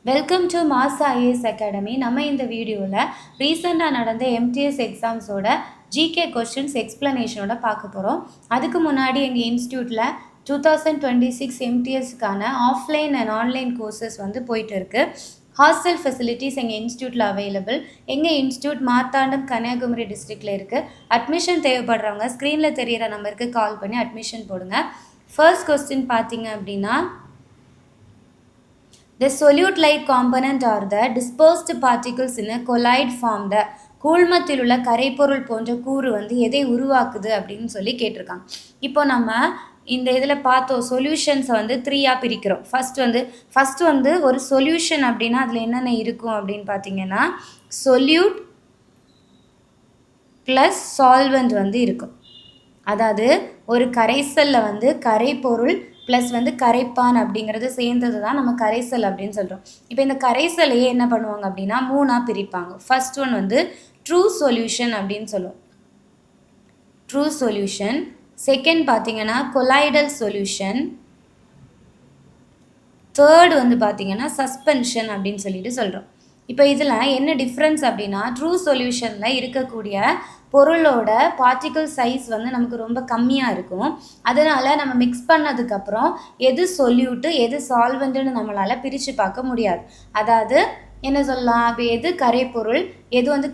Welcome to mass IAS academy. நம்ம இந்த வீடியோவில் ரீசெண்டாக நடந்த எம்டிஎஸ் எக்ஸாம்ஸோட ஜிகே கொஸ்டின்ஸ் எக்ஸ்ப்ளனேஷனோட பார்க்க போகிறோம். அதுக்கு முன்னாடி எங்கள் இன்ஸ்டியூட்டில் 2026 எம்டிஎஸ்க்கான ஆஃப்லைன் அண்ட் ஆன்லைன் கோர்சஸ் வந்து போயிட்டு இருக்கு. ஹாஸ்டல் ஃபெசிலிட்டிஸ் எங்கள் இன்ஸ்டியூட்டில் அவைலபிள். எங்கள் இன்ஸ்டியூட் மார்த்தாண்டம் கன்னியாகுமரி டிஸ்ட்ரிக்டில் இருக்குது. அட்மிஷன் தேவைப்படுறவங்க ஸ்க்ரீனில் தெரிகிற நம்பருக்கு கால் பண்ணி அட்மிஷன் போடுங்க. ஃபர்ஸ்ட் கொஸ்டின் பார்த்தீங்க அப்படின்னா, the solute-like component are the dispersed particles in a colloid formed. கூழ்மத்தில் உள்ள கரைப்பொருள் போன்ற கூறு வந்து எதை உருவாக்குது அப்படின்னு சொல்லி கேட்டிருக்காங்க. இப்போ நம்ம இந்த இதில் பார்த்தோம், சொல்யூஷன்ஸை வந்து 3ஆக பிரிக்கிறோம். ஃபஸ்ட்டு வந்து ஒரு சொல்யூஷன் அப்படின்னா அதில் என்னென்ன இருக்கும் அப்படின்னு பார்த்தீங்கன்னா, சொல்யூட் ப்ளஸ் சால்வெண்ட் வந்து இருக்கும். அதாவது ஒரு கரைசலில் வந்து கரைப்பொருள் ப்ளஸ் வந்து கரைப்பான் அப்படிங்கிறது சேர்ந்தது தான் நம்ம கரைசல் அப்படின்னு சொல்கிறோம். இப்போ இந்த கரைசலையே என்ன பண்ணுவாங்க அப்படின்னா 3ஆக பிரிப்பாங்க. ஃபர்ஸ்ட் ஒன் வந்து ட்ரூ சொல்யூஷன் அப்படின்னு சொல்லுவோம், ட்ரூ சொல்யூஷன். செகண்ட் பார்த்தீங்கன்னா கொலாய்டல் சொல்யூஷன். தேர்ட் வந்து பார்த்தீங்கன்னா சஸ்பென்ஷன் அப்படின்னு சொல்லிட்டு சொல்கிறோம். இப்போ இதில் என்ன டிஃப்ரென்ஸ் அப்படின்னா, ட்ரூ சொல்யூஷனில் இருக்கக்கூடிய பொருளோட பார்ட்டிகிள் சைஸ் வந்து நமக்கு ரொம்ப கம்மியாக இருக்கும். அதனால் நம்ம மிக்ஸ் பண்ணதுக்கப்புறம் எது சொல்யூட்டு எது சால்வெண்ட்டுன்னு நம்மளால் பிரித்து பார்க்க முடியாது. அதாவது என்ன சொல்லலாம், இப்போ எது கரைப்பொருள் எது வந்து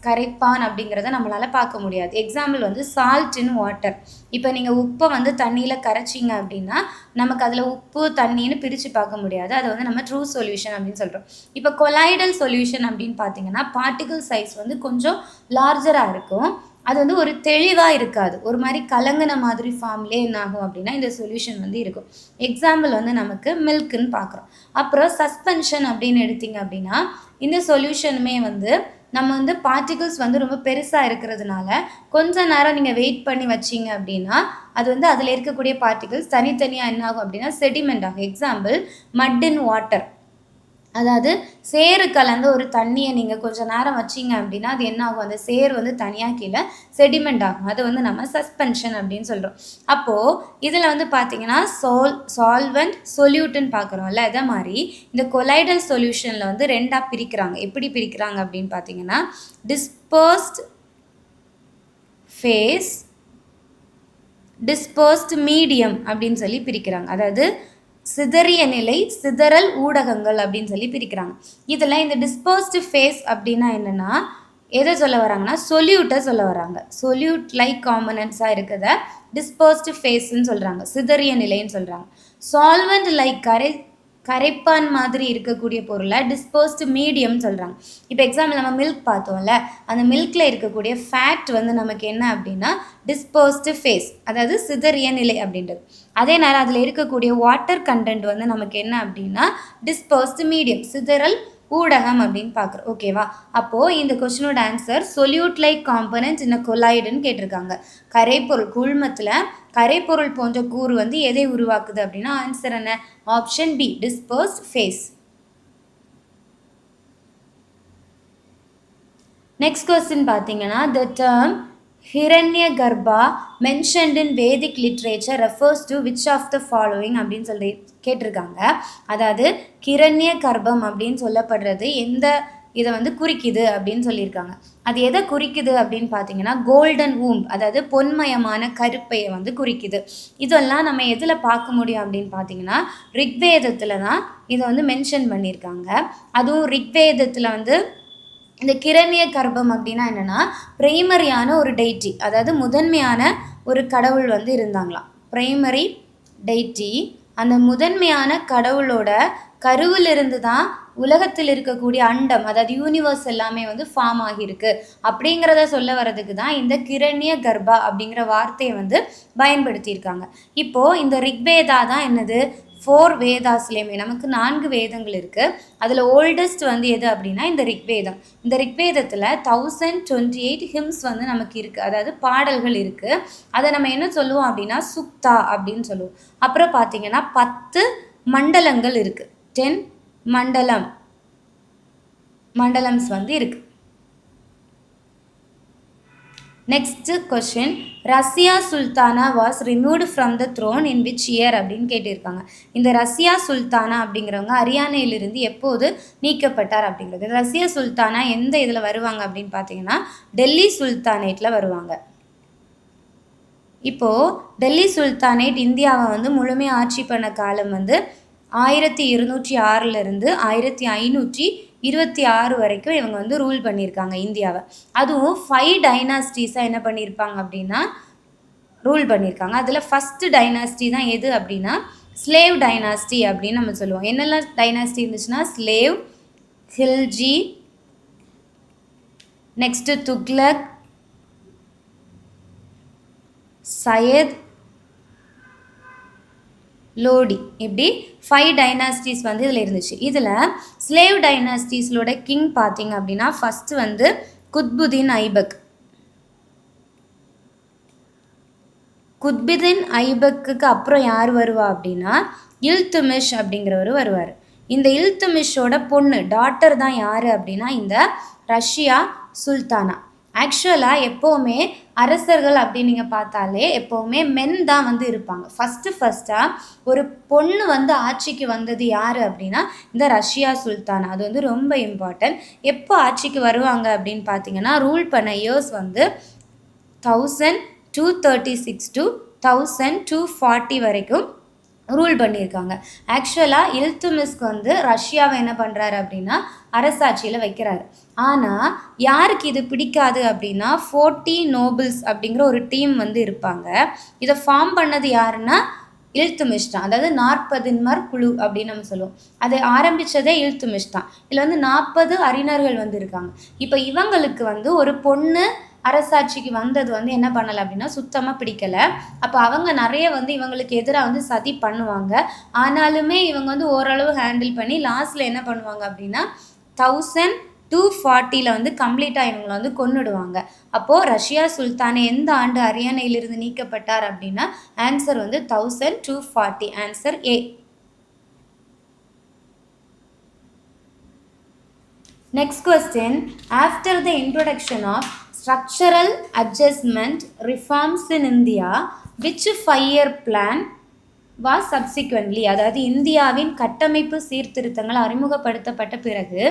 கரைப்பான் அப்படிங்கிறத நம்மளால் பார்க்க முடியாது. எக்ஸாம்பிள் வந்து சால்ட் இன் வாட்டர். இப்போ நீங்கள் உப்பை வந்து தண்ணியில் கரைச்சிங்க அப்படின்னா நமக்கு அதில் உப்பு தண்ணின்னு பிரித்து பார்க்க முடியாது. அதை வந்து நம்ம ட்ரூ சொல்யூஷன் அப்படின்னு சொல்கிறோம். இப்போ கொலாய்டல் சொல்யூஷன் அப்படின்னு பார்த்தீங்கன்னா பார்ட்டிகிள் சைஸ் வந்து கொஞ்சம் லார்ஜராக இருக்கும். அது வந்து ஒரு தெளிவாக இருக்காது, ஒரு மாதிரி கலங்கின மாதிரி ஃபார்ம்லேயே என்ன ஆகும் அப்படின்னா இந்த சொல்யூஷன் வந்து இருக்கும். எக்ஸாம்பிள் வந்து நமக்கு மில்க்குன்னு பார்க்குறோம். அப்புறம் சஸ்பென்ஷன் அப்படின்னு எடுத்திங்க அப்படின்னா இந்த சொல்யூஷனுமே வந்து நம்ம வந்து பார்ட்டிகிள்ஸ் வந்து ரொம்ப பெருசாக இருக்கிறதுனால கொஞ்ச நேரம் நீங்கள் வெயிட் பண்ணி வச்சிங்க அப்படின்னா அது வந்து அதில் இருக்கக்கூடிய பார்ட்டிகிள்ஸ் தனித்தனியாக என்ன ஆகும் அப்படின்னா செடிமெண்ட் ஆகும். எக்ஸாம்பிள் மட் இன் வாட்டர். அதாவது சேறு கலந்த ஒரு தண்ணியை நீங்கள் கொஞ்சம் நேரம் வச்சிங்க அப்படின்னா அது என்ன ஆகும், அந்த சேறு வந்து தனியாக கீழே செடிமெண்ட் ஆகும். அது வந்து நம்ம சஸ்பென்ஷன் அப்படின்னு சொல்கிறோம். அப்போது இதில் வந்து பார்த்தீங்கன்னா சால்வெண்ட் சொல்யூட்டுன்னு பார்க்குறோம்ல, அதே மாதிரி இந்த கொலைடல் சொல்யூஷனில் வந்து ரெண்டாக பிரிக்கிறாங்க. எப்படி பிரிக்கிறாங்க அப்படின்னு பார்த்தீங்கன்னா, டிஸ்பர்ஸ்ட் ஃபேஸ், டிஸ்பர்ஸ்ட் மீடியம் அப்படின்னு சொல்லி பிரிக்கிறாங்க. அதாவது சிதறிய நிலை, சிதறல் ஊடகங்கள் அப்படின்னு சொல்லி பிரிக்கிறாங்க. இதில் இந்த டிஸ்பர்ஸ்டு ஃபேஸ் அப்படின்னா என்னென்னா எதை சொல்ல வராங்கன்னா சொல்யூட்டை சொல்ல வராங்க. சொல்யூட் லைக் காம்பனன்ட்ஸாக இருக்கிறத டிஸ்பர்ஸ்டு ஃபேஸ்ன்னு சொல்கிறாங்க, சிதறிய நிலைன்னு சொல்கிறாங்க. சால்வெண்ட் லைக் கரைப்பான் மாதிரி இருக்கக்கூடிய பொருளை டிஸ்பர்ஸ்டு மீடியம்னு சொல்கிறாங்க. இப்போ எக்ஸாம்பிள் நம்ம மில்க் பார்த்தோம்ல, அந்த மில்கில் இருக்கக்கூடிய ஃபேட் வந்து நமக்கு என்ன அப்படின்னா டிஸ்பர்ஸ்டு ஃபேஸ், அதாவது சிதறிய நிலை அப்படின்றது. அதே நேரம் அதில் இருக்கக்கூடிய வாட்டர் கண்டென்ட் வந்து நமக்கு என்ன அப்படின்னா டிஸ்பர்ஸ்டு மீடியம், சிதறல் ஊடகம் அப்படின்னு பார்க்குறோம். ஓகேவா? அப்போது இந்த கொஸ்டினோட ஆன்சர் சொல்யூட் லைக் காம்பனன்ட் இன் கொலாய்டுன்னு கேட்டிருக்காங்க. கரைப்பொருள், கூழ்மத்தில் கரைப்பொருள் போன்ற கூறு வந்து எதை உருவாக்குது அப்படின்னா ஆன்சர் என்ன? Option B, dispersed phase. Next question பார்த்தீங்கன்னா, the term Hiranyagarbha mentioned in Vedic literature refers to which of the following அப்படின்னு சொல்லி கேட்டிருக்காங்க. அதாவது கிரண்ய கர்ப்பம் அப்படின்னு சொல்லப்படுறது எந்த இதை வந்து குறிக்குது அப்படின்னு சொல்லியிருக்காங்க. அது எதை குறிக்குது அப்படின்னு பார்த்தீங்கன்னா கோல்டன் ஊம், அதாவது பொன்மயமான கருப்பையை வந்து குறிக்குது. இதெல்லாம் நம்ம எதில் பார்க்க முடியும் அப்படின்னு பார்த்தீங்கன்னா ரிக்வேதத்தில் தான் இதை வந்து மென்ஷன் பண்ணியிருக்காங்க. அதுவும் ரிக்வேதத்தில் வந்து இந்த கிரண்ய கர்ப்பம் அப்படின்னா என்னென்னா பிரைமரியான ஒரு டெய்ட்டி, அதாவது முதன்மையான ஒரு கடவுள் வந்து இருந்தாங்களாம். பிரைமரி டெய்ட்டி, அந்த முதன்மையான கடவுளோட கருவிலிருந்து தான் உலகத்தில் இருக்கக்கூடிய அண்டம், அதாவது யூனிவர்ஸ் எல்லாமே வந்து ஃபார்ம் ஆகியிருக்கு அப்படிங்கிறத சொல்ல வர்றதுக்கு தான் இந்த கிரண்ய கர்ப்பா அப்படிங்கிற வார்த்தையை வந்து பயன்படுத்தியிருக்காங்க. இப்போது இந்த ரிக்வேதா தான் என்னது, 4 வேதாஸ்லேயுமே நமக்கு 4 வேதங்கள் இருக்குது. அதில் ஓல்டஸ்ட் வந்து எது அப்படின்னா இந்த ரிக்வேதம். இந்த ரிக்வேதத்தில் 1028 ஹிம்ஸ் வந்து நமக்கு இருக்குது, அதாவது பாடல்கள் இருக்குது. அதை நம்ம என்ன சொல்லுவோம் அப்படின்னா சுக்தா அப்படின்னு சொல்லுவோம். அப்புறம் பார்த்தீங்கன்னா 10 மண்டலங்கள் இருக்குது, 10 மண்டலம்ஸ் வந்து இருக்குது. Next question, Russia Sultana was removed from the throne in which year அப்படின்னு கேட்டிருக்காங்க. இந்த ரஷ்யா சுல்தானா அப்படிங்கிறவங்க அரியணையிலிருந்து எப்போது நீக்கப்பட்டார் அப்படிங்கிறது. ரஷ்யா சுல்தானா எந்த இதில் வருவாங்க அப்படின்னு பார்த்தீங்கன்னா டெல்லி சுல்தானேட்டில் வருவாங்க. இப்போது டெல்லி சுல்தானேட் இந்தியாவை வந்து முழுமையாக ஆட்சி பண்ண காலம் வந்து 1206 1526 வரைக்கும் இவங்க வந்து ரூல் பண்ணியிருக்காங்க இந்தியாவை. அதுவும் 5 டைனாஸ்டிஸாக என்ன பண்ணியிருப்பாங்க அப்படின்னா ரூல் பண்ணியிருக்காங்க. அதில் ஃபஸ்ட்டு டைனாஸ்டி தான் எது அப்படின்னா ஸ்லேவ் டைனாஸ்டி அப்படின்னு நம்ம சொல்லுவோம். என்னெல்லாம் டைனாஸ்டி இருந்துச்சுன்னா ஸ்லேவ், ஹில்ஜி, நெக்ஸ்ட்டு துக்லக், சையத், லோடி, இப்படி 5 டைனாஸ்டிஸ் வந்து இதில் இருந்துச்சு. இதில் ஸ்லேவ் டைனாஸ்டிஸோட கிங் பார்த்தீங்க அப்படின்னா ஃபஸ்ட்டு வந்து குத்புதீன் ஐபக். குத்புதீன் ஐபக்குக்கு அப்புறம் யார் வருவா அப்படின்னா இல்துமிஷ் அப்படிங்கிறவர் வருவார். இந்த இல்துமிஷோட பொண்ணு டாட்டர் தான் யார் அப்படின்னா இந்த ரஷ்யா சுல்தானா. ஆக்சுவலாக எப்போவுமே அரசர்கள் அப்படின்னு நீங்கள் பார்த்தாலே எப்போவுமே மென் தான் வந்து இருப்பாங்க. ஃபஸ்ட்டாக ஒரு பொண்ணு வந்து ஆட்சிக்கு வந்தது யார் அப்படின்னா இந்த ரஷ்யா சுல்தானா. அது வந்து ரொம்ப இம்பார்ட்டன்ட். எப்போ ஆட்சிக்கு வருவாங்க அப்படின்னு பார்த்தீங்கன்னா ரூல் பண்ண இயர்ஸ் வந்து 1236 to 1240 வரைக்கும் ரூல் பண்ணியிருக்காங்க. ஆக்சுவலாக இல்துமிஸ்க்கு வந்து ரஷ்யாவை என்ன பண்ணுறாரு அப்படின்னா அரசாட்சியில் வைக்கிறாரு. ஆனால் யாருக்கு இது பிடிக்காது அப்படின்னா 40 நோபிள்ஸ் அப்படிங்கிற ஒரு டீம் வந்து இருப்பாங்க. இதை ஃபார்ம் பண்ணது யாருன்னா இல்துமிஷ் தான். அதாவது 40 குழு அப்படின்னு நம்ம சொல்லுவோம். அதை ஆரம்பித்ததே இல்துமிஷ் தான். இதில் வந்து 40 அறிஞர்கள் வந்து இருக்காங்க. இப்போ இவங்களுக்கு வந்து ஒரு பொண்ணு அரசாட்சிக்கு வந்தது வந்து என்ன பண்ணலை அப்படின்னா சுத்தமாக பிடிக்கலை. அப்போ அவங்க நிறைய வந்து இவங்களுக்கு எதிராக வந்து சதி பண்ணுவாங்க. ஆனாலுமே இவங்க வந்து ஓரளவு ஹேண்டில் பண்ணி லாஸ்ட்டில் என்ன பண்ணுவாங்க அப்படின்னா 1240 வந்து கம்ப்ளீட்டாக இவங்களை வந்து கொன்னுடுவாங்க. அப்போது ரஷ்யா சுல்தானை எந்த ஆண்டு அரியணையிலிருந்து நீக்கப்பட்டார் அப்படின்னா ஆன்சர் வந்து 1240. Answer A. Next question, after the introduction of structural adjustment reforms in India, which 5-year plan was subsequently, அதாவது இந்தியாவின் கட்டமைப்பு சீர்திருத்தங்கள் அறிமுகப்படுத்தப்பட்ட பிறகு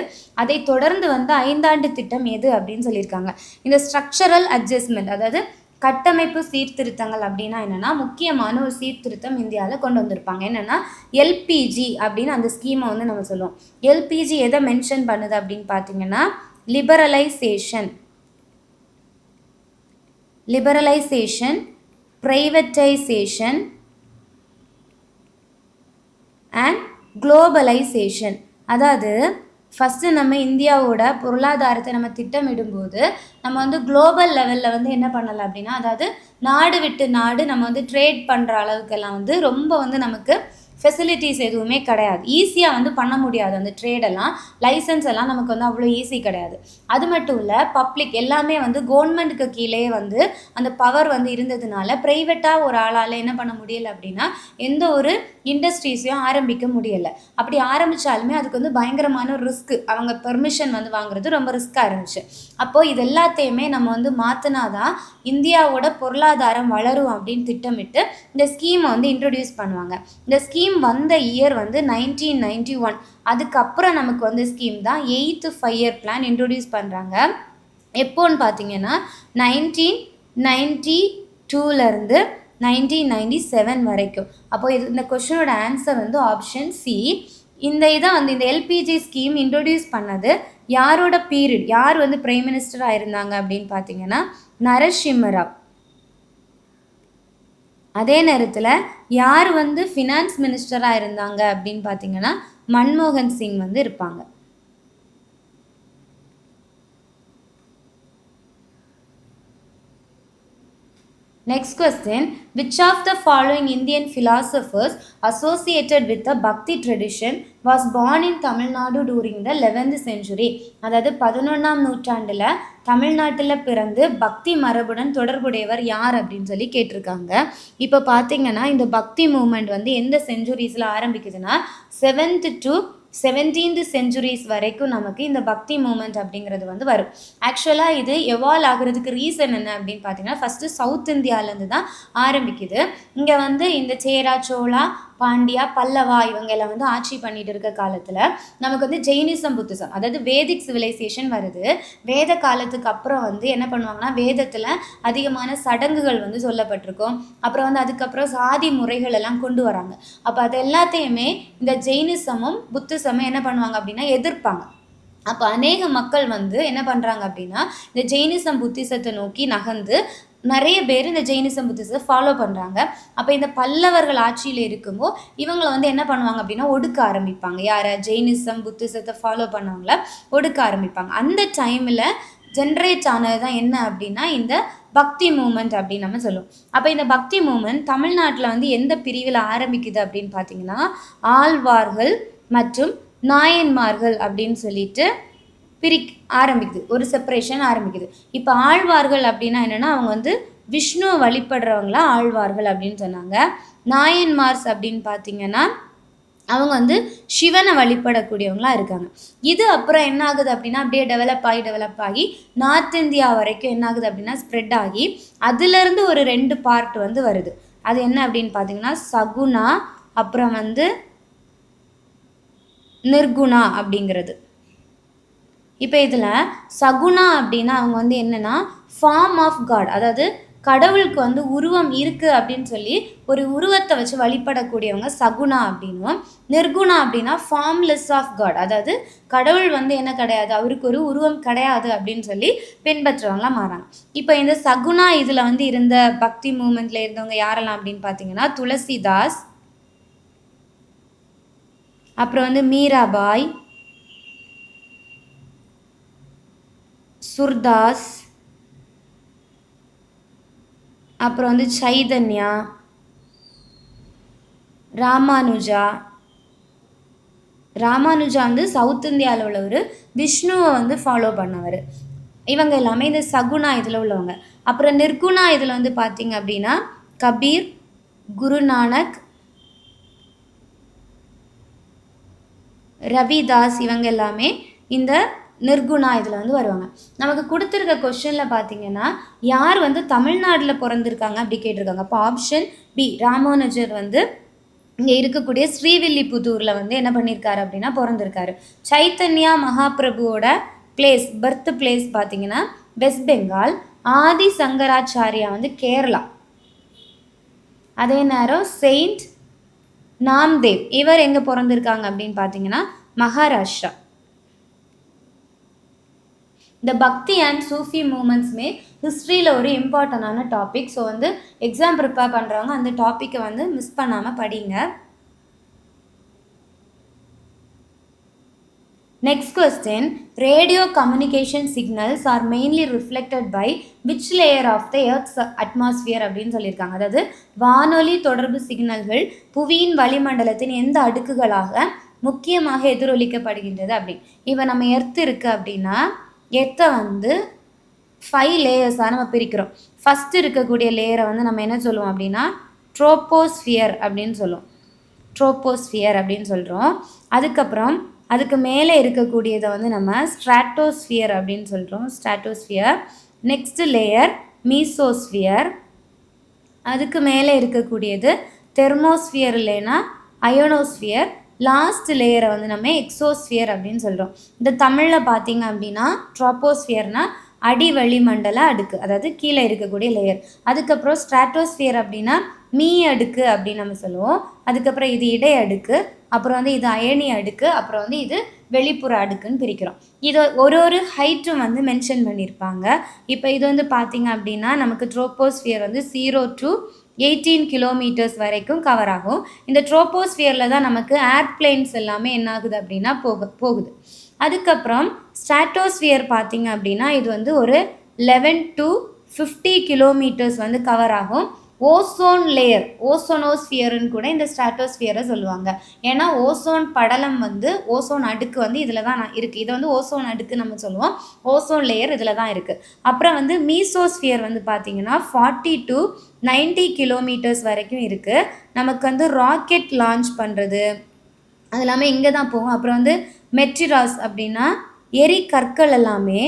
அதை தொடர்ந்து வந்த 5-ஆண்டு திட்டம் எது அப்படின்னு சொல்லியிருக்காங்க. இந்த ஸ்ட்ரக்சரல் அட்ஜஸ்ட்மெண்ட் அதாவது கட்டமைப்பு சீர்திருத்தங்கள் அப்படின்னா என்னென்னா முக்கியமான ஒரு சீர்திருத்தம் இந்தியாவில் கொண்டு வந்திருப்பாங்க. என்னென்னா எல்பிஜி அப்படின்னு அந்த ஸ்கீமை வந்து நம்ம சொல்லுவோம். எல்பிஜி எதை மென்ஷன் பண்ணுது அப்படின்னு பார்த்தீங்கன்னா லிபரலைசேஷன், ப்ரைவேட்டைசேஷன் அண்ட் குளோபலைசேஷன். அதாவது ஃபஸ்ட்டு நம்ம இந்தியாவோட பொருளாதாரத்தை நம்ம திட்டமிடும்போது நம்ம வந்து குளோபல் லெவலில் வந்து என்ன பண்ணலாம் அப்படின்னா அதாவது நாடு விட்டு நாடு நம்ம வந்து ட்ரேட் பண்ணுற அளவுக்கெல்லாம் வந்து ரொம்ப வந்து நமக்கு ஃபெசிலிட்டிஸ் எதுவுமே கிடையாது. ஈஸியாக வந்து பண்ண முடியாது. அந்த ட்ரேடெல்லாம் லைசன்ஸ் எல்லாம் நமக்கு வந்து அவ்வளோ ஈஸி கிடையாது. அது மட்டும் இல்லை பப்ளிக் எல்லாமே வந்து கவர்மெண்ட்டுக்கு கீழே வந்து அந்த பவர் வந்து இருந்ததுனால ப்ரைவேட்டாக ஒரு ஆளால் என்ன பண்ண முடியலை அப்படின்னா எந்த ஒரு இண்டஸ்ட்ரீஸையும் ஆரம்பிக்க முடியலை. அப்படி ஆரம்பித்தாலுமே அதுக்கு வந்து பயங்கரமான ரிஸ்க்கு. அவங்க பெர்மிஷன் வந்து வாங்குறது ரொம்ப ரிஸ்க்காக இருந்துச்சு. அப்போது இது எல்லாத்தையுமே நம்ம வந்து மாற்றினாதான் இந்தியாவோட பொருளாதாரம் வளரும் அப்படின்னு திட்டமிட்டு இந்த ஸ்கீமை வந்து இன்ட்ரடியூஸ் பண்ணுவாங்க. இந்த ஸ்கீம் வந்த இயர் வந்து 1991. அதுக்கப்புறம் நமக்கு வந்து ஸ்கீம் தான் 8th 5-year plan இன்ட்ரடியூஸ் பண்ணுறாங்க. எப்போன்னு பார்த்தீங்கன்னா 1992லேருந்து 1997 வரைக்கும். அப்போ இந்த கொஷினோட ஆன்சர் வந்து ஆப்ஷன் சி. இந்த இதான் வந்து இந்த எல்பிஜி ஸ்கீம் இன்ட்ரடியூஸ் பண்ணது யாரோட பீரியட், யார் வந்து பிரைம் மினிஸ்டராக இருந்தாங்க அப்படின்னு பார்த்தீங்கன்னா நரசிம்ம ராவ். அதே நேரத்தில் யார் வந்து ஃபினான்ஸ் மினிஸ்டராக இருந்தாங்க அப்படின்னு பார்த்தீங்கன்னா மன்மோகன் சிங் வந்து இருப்பாங்க. Next question, which of the following Indian philosophers associated with the Bhakti tradition was born in Tamil Nadu during the 11th century? அதாவது 11ஆம் நூற்றாண்டில் தமிழ்நாட்டில் பிறந்து பக்தி மரபுடன் தொடர்புடையவர் யார் அப்படின்னு சொல்லி கேட்டிருக்காங்க. இப்போ பார்த்தீங்கன்னா இந்த பக்தி மூமெண்ட் வந்து எந்த செஞ்சுரிஸில் ஆரம்பிக்குதுன்னா 7th to 17th centuries வரைக்கும் நமக்கு இந்த பக்தி மூமெண்ட் அப்படிங்கிறது வந்து வரும். ஆக்சுவலாக இது எவால்வ் ஆகுறதுக்கு ரீசன் என்ன அப்படின்னு பார்த்தீங்கன்னா, ஃபஸ்ட்டு சவுத் இந்தியாவிலேருந்து தான் ஆரம்பிக்குது. இங்கே வந்து இந்த சேரா, சோழா, பாண்டியா, பல்லவா இவங்க எல்லாம் வந்து ஆட்சி பண்ணிட்டு இருக்க காலத்தில் நமக்கு வந்து ஜெயினிசம், புத்திசம், அதாவது வேதிக் சிவிலைசேஷன் வருது. வேத காலத்துக்கு அப்புறம் வந்து என்ன பண்ணுவாங்கன்னா, வேதத்தில் அதிகமான சடங்குகள் வந்து சொல்லப்பட்டிருக்கும். அப்புறம் வந்து அதுக்கப்புறம் சாதி முறைகள் எல்லாம் கொண்டு வராங்க. அப்போ அது எல்லாத்தையுமே இந்த ஜெயினிசமும் புத்திசமும் என்ன பண்ணுவாங்க அப்படின்னா எதிர்ப்பாங்க. அப்போ அநேக மக்கள் வந்து என்ன பண்ணுறாங்க அப்படின்னா, இந்த ஜெயினிசம் புத்திசத்தை நோக்கி நகர்ந்து நிறைய பேர் இந்த ஜெயினிசம் புத்திசத்தை ஃபாலோ பண்ணுறாங்க. அப்போ இந்த பல்லவர்கள் ஆட்சியில் இருக்கும்போது இவங்களை வந்து என்ன பண்ணுவாங்க அப்படின்னா ஒடுக்க ஆரம்பிப்பாங்க. யாரை? ஜெயினிசம் புத்திசத்தை ஃபாலோ பண்ணவங்கள ஒடுக்க ஆரம்பிப்பாங்க. அந்த டைமில் ஜென்ரேட் ஆனது தான் என்ன அப்படின்னா இந்த பக்தி மூமெண்ட் அப்படின்னு நம்ம சொல்லுவோம். அப்போ இந்த பக்தி மூமெண்ட் தமிழ்நாட்டில் வந்து எந்த பிரிவில் ஆரம்பிக்குது அப்படின்னு பார்த்தீங்கன்னா, ஆழ்வார்கள் மற்றும் நாயன்மார்கள் அப்படின்னு சொல்லிட்டு ஆரம்பிக்குது. ஒரு செப்பரேஷன் ஆரம்பிக்குது. இப்போ ஆழ்வார்கள் அப்படின்னா என்னென்னா, அவங்க வந்து விஷ்ணுவை வழிபடுறவங்களா ஆழ்வார்கள் அப்படின்னு சொன்னாங்க. நாயன்மார்ஸ் அப்படின்னு பார்த்தீங்கன்னா அவங்க வந்து சிவனை வழிபடக்கூடியவங்களா இருக்காங்க. இது அப்புறம் என்ன ஆகுது அப்படின்னா அப்படியே டெவலப் ஆகி நார்த் இந்தியா வரைக்கும் என்ன ஆகுது அப்படின்னா ஸ்ப்ரெட் ஆகி அதுலேருந்து ஒரு 2 பார்ட் வந்து வருது. அது என்ன அப்படின்னு பார்த்தீங்கன்னா சகுனா, அப்புறம் வந்து நிர்குணா அப்படிங்கிறது. இப்போ இதில் சகுனா அப்படின்னா அவங்க வந்து என்னென்னா ஃபார்ம் ஆஃப் காட், அதாவது கடவுளுக்கு வந்து உருவம் இருக்குது அப்படின்னு சொல்லி ஒரு உருவத்தை வச்சு வழிபடக்கூடியவங்க சகுனா அப்படின்னும். நிர்குணா அப்படின்னா ஃபார்ம்லெஸ் ஆஃப் காட், அதாவது கடவுள் வந்து என்ன கிடையாது, அவருக்கு ஒரு உருவம் கிடையாது அப்படின்னு சொல்லி பின்பற்றுறவங்களாம் மாறாங்க. இப்போ இந்த சகுனா இதில் வந்து இருந்த பக்தி மூமெண்ட்டில் இருந்தவங்க யாரெல்லாம் அப்படின்னு பார்த்தீங்கன்னா துளசிதாஸ், அப்புறம் வந்து மீராபாய், சுர்தாஸ், அப்புறம் வந்து சைதன்யா, ராமானுஜா வந்து சவுத் இந்தியாவில் உள்ள ஒரு விஷ்ணுவை வந்து ஃபாலோ பண்ணவர். இவங்க எல்லாமே இந்த சகுனா இதில் உள்ளவங்க. அப்புறம் நிர்குணா இதில் வந்து பார்த்தீங்க அப்படின்னா கபீர், குருநானக், ரவிதாஸ் இவங்க எல்லாமே இந்த நிர்குணா இதில் வந்து வருவாங்க. நமக்கு கொடுத்துருக்க கொஸ்டினில் பார்த்தீங்கன்னா யார் வந்து தமிழ்நாட்டில் பிறந்திருக்காங்க அப்படி கேட்டிருக்காங்க. அப்போ ஆப்ஷன் பி ராமானுஜர் வந்து இங்கே இருக்கக்கூடிய ஸ்ரீவில்லிபுத்தூரில் வந்து என்ன பண்ணியிருக்காரு அப்படின்னா பிறந்திருக்காரு. சைத்தன்யா மகாபிரபுவோட பர்த் பிளேஸ் பார்த்தீங்கன்னா வெஸ்ட் பெங்கால். ஆதி சங்கராச்சாரியா வந்து கேரளா. அதே நேரம் செயின்ட் நாம்தேவ் இவர் எங்கே பிறந்திருக்காங்க அப்படின்னு பார்த்தீங்கன்னா மகாராஷ்டிரா. இந்த பக்தி அண்ட் சூஃபி மூமெண்ட்ஸுமே ஹிஸ்ட்ரியில் ஒரு இம்பார்ட்டண்டான டாபிக். ஸோ வந்து எக்ஸாம் ப்ரிப்பேர் பண்ணுறவங்க அந்த டாப்பிக்கை வந்து மிஸ் பண்ணாமல் படிங்க. Next question, radio communication signals are mainly reflected by which layer of the earth's atmosphere அப்படின்னு சொல்லியிருக்காங்க. அதாவது வானொலி தொடர்பு சிக்னல்கள் புவியின் வளிமண்டலத்தின் எந்த அடுக்குகளாக முக்கியமாக எதிரொலிக்கப்படுகின்றது அப்படின்னு. இப்போ நம்ம எர்த் இருக்குது அப்படின்னா எர்த்தை வந்து 5 லேயர்ஸாக நம்ம பிரிக்கிறோம். ஃபஸ்ட்டு இருக்கக்கூடிய லேயரை வந்து நம்ம என்ன சொல்லுவோம் அப்படின்னா ட்ரோபோஸ்பியர் அப்படின்னு சொல்லுவோம். ட்ரோபோஸ்பியர் அப்படின்னு சொல்கிறோம். அதுக்கப்புறம் அதுக்கு மேலே இருக்கக்கூடியதை வந்து நம்ம ஸ்ட்ராட்டோஸ்பியர் அப்படின்னு சொல்கிறோம். ஸ்ட்ராட்டோஸ்பியர். Next layer mesosphere. அதுக்கு மேலே இருக்கக்கூடியது தெர்மோஸ்பியர் இல்லைன்னா அயோனோஸ்பியர். லாஸ்ட் லேயரை வந்து நம்ம எக்ஸோஸ்பியர் அப்படின்னு சொல்கிறோம். இந்த தமிழில் பார்த்தீங்க அப்படின்னா ட்ரோபோஸ்பியர்னால் அடி வளிமண்டல அடுக்கு, அதாவது கீழே இருக்கக்கூடிய லேயர். அதுக்கப்புறம் ஸ்ட்ராட்டோஸ்பியர் அப்படின்னா மீ அடுக்கு அப்படின்னு நம்ம சொல்லுவோம். அதுக்கப்புறம் இது இடை அடுக்கு, அப்புறம் வந்து இது அயனி அடுக்கு, அப்புறம் வந்து இது வெளிப்புற அடுக்குன்னு பிரிக்கிறோம். இது ஒரு ஹைட்டும் வந்து மென்ஷன் பண்ணியிருப்பாங்க. இப்போ இது வந்து பார்த்திங்க அப்படின்னா நமக்கு ட்ரோபோஸ்பியர் வந்து 0 to 18 கிலோமீட்டர்ஸ் வரைக்கும் கவர் ஆகும். இந்த ட்ரோபோஸ்பியரில் தான் நமக்கு ஏர்பிளைன்ஸ் எல்லாமே என்ன ஆகுது அப்படின்னா போகுது. அதுக்கப்புறம் ஸ்ட்ராட்டோஸ்பியர் பார்த்திங்க அப்படின்னா இது வந்து ஒரு 11 to 50 கிலோமீட்டர்ஸ் வந்து கவர் ஆகும். ஓசோன் லேயர், ஓசோனோஸ்பியர்னு கூட இந்த ஸ்ட்ராட்டோஸ்பியரை சொல்லுவாங்க. ஏன்னா ஓசோன் படலம் வந்து ஓசோன் அடுக்கு வந்து இதில் தான் இருக்குது. இதை வந்து ஓசோன் அடுக்கு நம்ம சொல்லுவோம். ஓசோன் லேயர் இதில் தான் இருக்குது. அப்புறம் வந்து மீசோஸ்பியர் வந்து பார்த்திங்கன்னா 40 to 90 கிலோமீட்டர்ஸ் வரைக்கும் இருக்குது. நமக்கு வந்து ராக்கெட் லான்ச் பண்ணுறது, அது இல்லாமல் இங்கே தான் போகும். அப்புறம் வந்து மெட்ரிராஸ் அப்படின்னா எரி கற்கள் எல்லாமே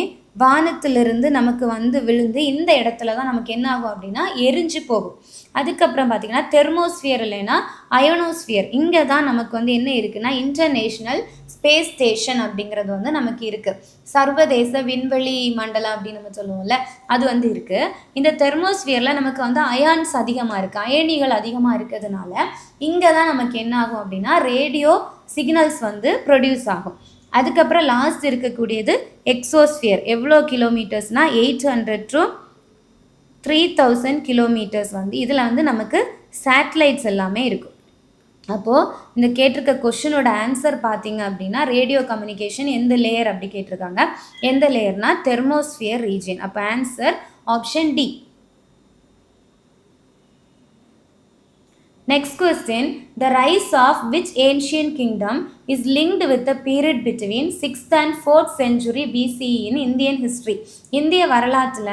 வானத்திலிருந்து நமக்கு வந்து விழுந்து இந்த இடத்துல தான் நமக்கு என்ன ஆகும் அப்படின்னா எரிஞ்சு போகும். அதுக்கப்புறம் பார்த்தீங்கன்னா தெர்மோஸ்பியர் இல்லைன்னா அயோனோஸ்பியர், இங்கே தான் நமக்கு வந்து என்ன இருக்குன்னா இன்டர்நேஷ்னல் ஸ்பேஸ் ஸ்டேஷன் அப்படிங்கிறது வந்து நமக்கு இருக்குது. சர்வதேச விண்வெளி மண்டலம் அப்படின்னு நம்ம சொல்லுவோம்ல, அது வந்து இருக்குது. இந்த தெர்மோஸ்பியரில் நமக்கு வந்து அயான்ஸ் அதிகமாக இருக்குது, அயனிகள் அதிகமாக இருக்கிறதுனால இங்கே தான் நமக்கு என்ன ஆகும் அப்படின்னா ரேடியோ சிக்னல்ஸ் வந்து ப்ரொடியூஸ் ஆகும். அதுக்கப்புறம் லாஸ்ட் இருக்கக்கூடியது எக்ஸோஸ்பியர். எவ்வளோ கிலோமீட்டர்ஸ்னால் 800 to 3000 கிலோமீட்டர்ஸ் வந்து இதில் வந்து நமக்கு சேட்டலைட்ஸ் எல்லாமே இருக்கும். அப்போது இந்த கேட்டிருக்க கொஷினோட ஆன்சர் பார்த்தீங்க அப்படின்னா ரேடியோ கம்யூனிகேஷன் எந்த லேயர் அப்படி கேட்டிருக்காங்க. எந்த லேயர்னா தெர்மோஸ்பியர் ரீஜியன். அப்போ answer option D. Next question, the rise of which ancient kingdom is linked with the period between 6th and 4th century BCE in Indian history? இந்திய வரலாற்றில்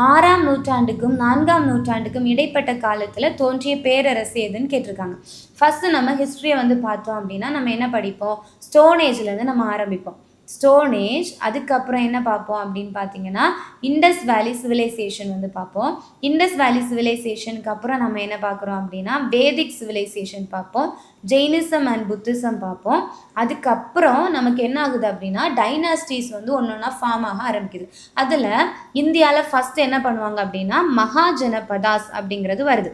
6ஆம் நூற்றாண்டுக்கும் 4ஆம் நூற்றாண்டுக்கும் இடைப்பட்ட காலத்தில் தோன்றிய பேரரசு எதுன்னு கேட்டிருக்காங்க. ஃபஸ்ட்டு நம்ம ஹிஸ்ட்ரியை வந்து பார்த்தோம் அப்படின்னா நம்ம என்ன படிப்போம், ஸ்டோன் ஏஜ்லேருந்து நம்ம ஆரம்பிப்போம். ஸ்டோன் ஏஜ், அதுக்கப்புறம் என்ன பார்ப்போம் அப்படின்னு பார்த்தீங்கன்னா இண்டஸ் வேலி சிவிலைசேஷன் வந்து பார்ப்போம். இண்டஸ் வேலி சிவிலைசேஷனுக்கு அப்புறம் நம்ம என்ன பார்க்குறோம் அப்படின்னா வேதிக் சிவிலைசேஷன் பார்ப்போம், ஜெயினிசம் அண்ட் புத்திசம் பார்ப்போம். அதுக்கப்புறம் நமக்கு என்ன ஆகுது அப்படின்னா டைனாஸ்டிஸ் வந்து ஒன்று ஒன்றா ஃபார்ம் ஆக ஆரம்பிக்குது. அதில் இந்தியாவில் ஃபஸ்ட்டு என்ன பண்ணுவாங்க அப்படின்னா மகாஜனபதாஸ் அப்படிங்கிறது வருது.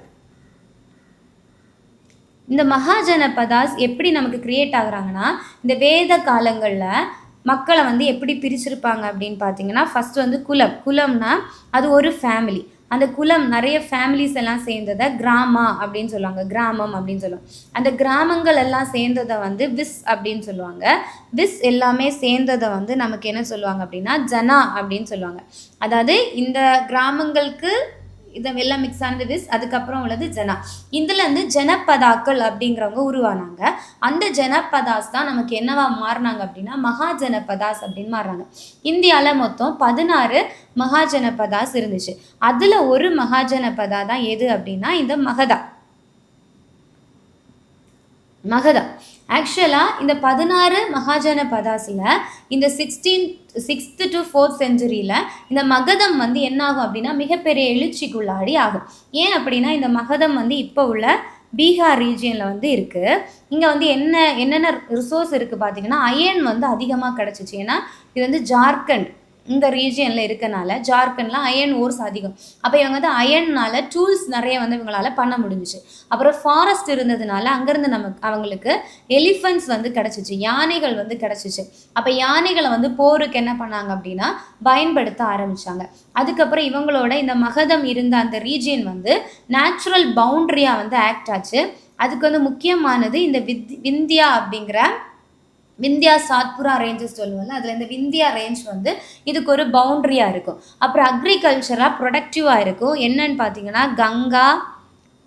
இந்த மகாஜனபதாஸ் எப்படி நமக்கு கிரியேட் ஆகுறாங்கன்னா இந்த வேத காலங்களில் மக்களை வந்து எப்படி பிரிச்சிருப்பாங்க அப்படின்னு பார்த்தீங்கன்னா ஃபஸ்ட்டு வந்து குலம்னா அது ஒரு ஃபேமிலி. அந்த குலம் நிறைய ஃபேமிலிஸ் எல்லாம் சேர்ந்ததை கிராமா அப்படின்னு சொல்லுவாங்க, கிராமம் அப்படின்னு சொல்லுவாங்க. அந்த கிராமங்கள் எல்லாம் சேர்ந்ததை வந்து விஸ் அப்படின்னு சொல்லுவாங்க. விஸ் எல்லாமே சேர்ந்ததை வந்து நமக்கு என்ன சொல்லுவாங்க அப்படின்னா ஜனா அப்படின்னு சொல்லுவாங்க. அதாவது இந்த கிராமங்களுக்கு இதை எல்லாம் மிக்ஸ் ஆனது விஸ், அதுக்கப்புறம் உள்ளது ஜனா. இதுலேருந்து ஜனபதாக்கள் அப்படிங்கிறவங்க உருவானாங்க. அந்த ஜனபதாஸ் தான் நமக்கு என்னவா மாறினாங்க அப்படின்னா மகாஜனபதாஸ் அப்படின்னு மாறுறாங்க. இந்தியாவில் மொத்தம் 16 மகாஜனபதாஸ் இருந்துச்சு. அதில் ஒரு மகாஜனபதா தான் எது அப்படின்னா இந்த மகதா. ஆக்சுவலாக இந்த 16 மகாஜனபதாஸில் இந்த 6th to 4th செஞ்சுரியில் இந்த மகதம் வந்து என்ன ஆகும் அப்படின்னா மிகப்பெரிய எழுச்சிக்குள்ளாடி ஆகும். ஏன் அப்படின்னா இந்த மகதம் வந்து இப்போ உள்ள பீகார் ரீஜியனில் வந்து இருக்குது. இங்கே வந்து என்னென்ன ரிசோர்ஸ் இருக்குது பார்த்தீங்கன்னா அயன் வந்து அதிகமாக கிடச்சிச்சு. ஏன்னா இது வந்து ஜார்க்கண்ட் இந்த ரீஜியனில் இருக்கனால ஜார்க்கண்ட்லாம் அயன் ஓர்ஸ் அதிகம். அப்போ இவங்க வந்து அயன்னால் டூல்ஸ் நிறைய வந்து இவங்களால் பண்ண முடிஞ்சிச்சு. அப்புறம் ஃபாரஸ்ட் இருந்ததுனால அங்கேருந்து அவங்களுக்கு எலிஃபென்ட்ஸ் வந்து கிடச்சிச்சு, யானைகள் வந்து கிடச்சிச்சு. அப்போ யானைகளை வந்து போருக்கு என்ன பண்ணாங்க அப்படின்னா பயன்படுத்த ஆரம்பித்தாங்க. அதுக்கப்புறம் இவங்களோட இந்த மகதம் இருந்த அந்த ரீஜியன் வந்து நேச்சுரல் பவுண்ட்ரியாக வந்து ஆக்ட் ஆச்சு. அதுக்கு வந்து முக்கியமானது இந்த விந்தியா அப்படிங்கிற விந்தியா சாத்புரா ரேஞ்சஸ் சொல்லுவோம்ல, அதில் இந்த விந்தியா ரேஞ்ச் வந்து இதுக்கு ஒரு பவுண்ட்ரியாக இருக்கும். அப்புறம் அக்ரிகல்ச்சராக ப்ரொடக்டிவாக இருக்கும். என்னன்னு பார்த்தீங்கன்னா கங்கா,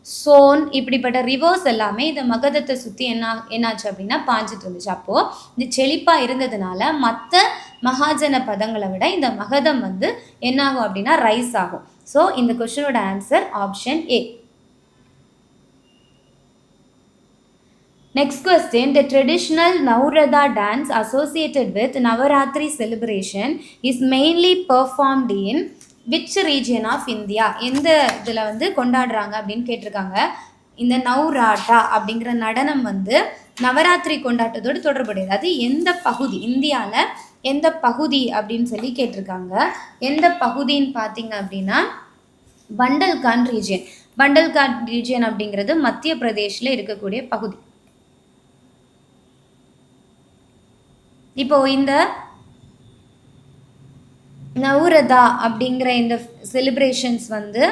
சோன் இப்படிப்பட்ட ரிவர்ஸ் எல்லாமே இந்த மகதத்தை சுற்றி என்னாச்சு அப்படின்னா பாஞ்சிட்டு இருந்துச்சு. அப்போது இந்த செழிப்பாக இருந்ததுனால மற்ற மகாஜன பதங்களை விட இந்த மகதம் வந்து என்னாகும் அப்படின்னா ரைஸ் ஆகும். ஸோ இந்த கொஸ்டினோட answer option A. Next question, the traditional Navratha dance associated with Navaratri celebration is mainly performed in which region of India? எந்த இதில் வந்து கொண்டாடுறாங்க அப்படின்னு கேட்டிருக்காங்க. இந்த நவ்ராட்டா அப்படிங்கிற நடனம் வந்து நவராத்திரி கொண்டாட்டத்தோடு தொடர்புடையது. அது எந்த பகுதி, இந்தியாவில் எந்த பகுதி அப்படின்னு சொல்லி கேட்டிருக்காங்க. எந்த பகுதின்னு பார்த்தீங்க அப்படின்னா பண்டல்காண்ட் ரீஜியன். பண்டல்காண்ட் ரீஜியன் அப்படிங்கிறது மத்திய பிரதேஷில் இருக்கக்கூடிய பகுதி. இப்போ இந்த நவ்ரதா அப்படிங்கிற இந்த செலிப்ரேஷன்ஸ் வந்து